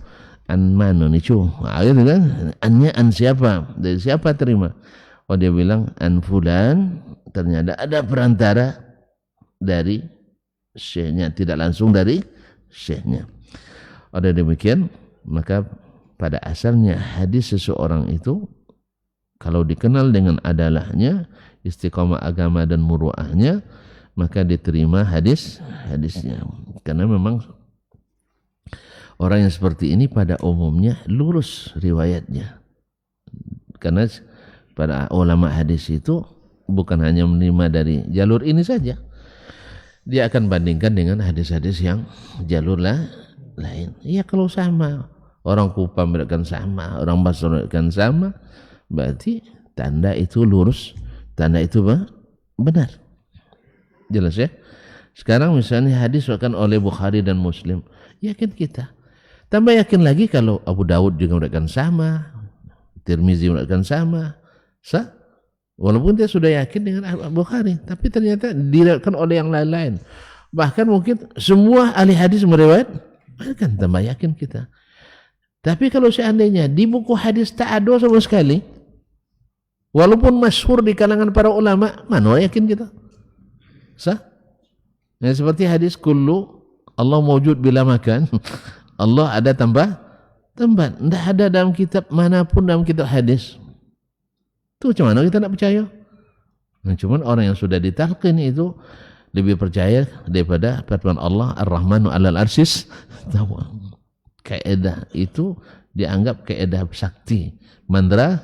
An mana nih cu? Gitu kan? Annya an siapa? Dari siapa terima? Oh dia bilang an fulan, ternyata ada perantara dari syekhnya, tidak langsung dari syekhnya. Ada demikian, maka pada asalnya hadis seseorang itu kalau dikenal dengan adalahnya, istiqamah agama dan muruahnya, maka diterima hadisnya. Karena memang orang yang seperti ini pada umumnya lurus riwayatnya. Karena para ulama hadis itu bukan hanya menerima dari jalur ini saja. Dia akan bandingkan dengan hadis-hadis yang jalur lain. Iya kalau sama. Orang Kufa meriwayatkan sama, orang Basra meriwayatkan sama, berarti tanda itu lurus, tanda itu benar. Jelas ya? Sekarang misalnya hadis diriwayatkan oleh Bukhari dan Muslim, yakin kita. Tambah yakin lagi kalau Abu Dawud juga meriwayatkan sama, Tirmizi meriwayatkan sama. Walaupun dia sudah yakin dengan Bukhari, tapi ternyata diriwayatkan oleh yang lain-lain. Bahkan mungkin semua ahli hadis meriwayatkan, tambah yakin kita. Tapi kalau seandainya di buku hadis tak ada sama sekali, walaupun masyhur di kalangan para ulama, mana yakin kita? Nah, seperti hadis kullu Allah mawjud bila makan. Allah ada tempat. Tidak ada dalam kitab manapun dalam kitab hadis. Itu macam mana kita nak percaya? Nah, cuman orang yang sudah ditalqin itu lebih percaya daripada firman Allah Ar-Rahmanu 'alal arsyis. Kaedah itu dianggap kaedah sakti, mandra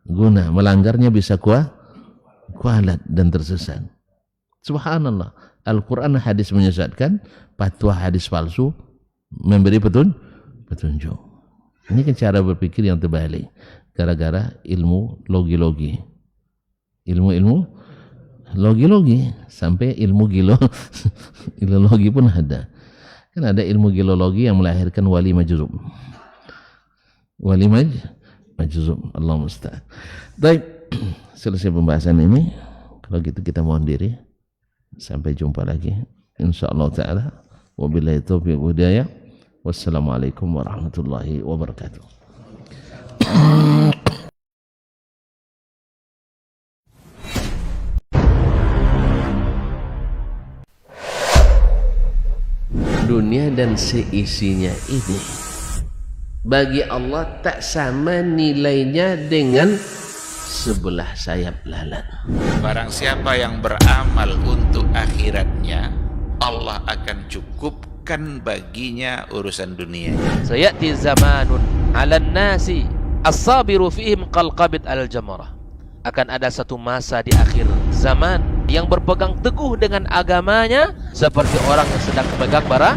guna, melanggarnya bisa kualat dan tersesat. Subhanallah, Al-Quran hadis menyesatkan, fatwa hadis palsu memberi petunjuk. Ini kan cara berpikir yang terbalik gara-gara ilmu logi-logi. Ilmu logi-logi sampai ilmu gilologi pun ada. Kan ada ilmu gilologi yang melahirkan wali majzub. Wali majzub, Allah musta'an. Baik, selesai pembahasan ini. Kalau gitu kita mohon diri. Sampai jumpa lagi. InsyaAllah ta'ala. Wabillahi taufiq wa hidayah. Wassalamualaikum warahmatullahi wabarakatuh. Dunia dan seisinya ini bagi Allah tak sama nilainya dengan sebelah sayap lalat. Barang siapa yang beramal untuk akhiratnya, Allah akan cukupkan baginya urusan dunia. Sayati zamanun 'alan nasi as-sabiru fihim qalqabit al-jamarah. Akan ada satu masa di akhir zaman yang berpegang teguh dengan agamanya seperti orang yang sedang memegang bara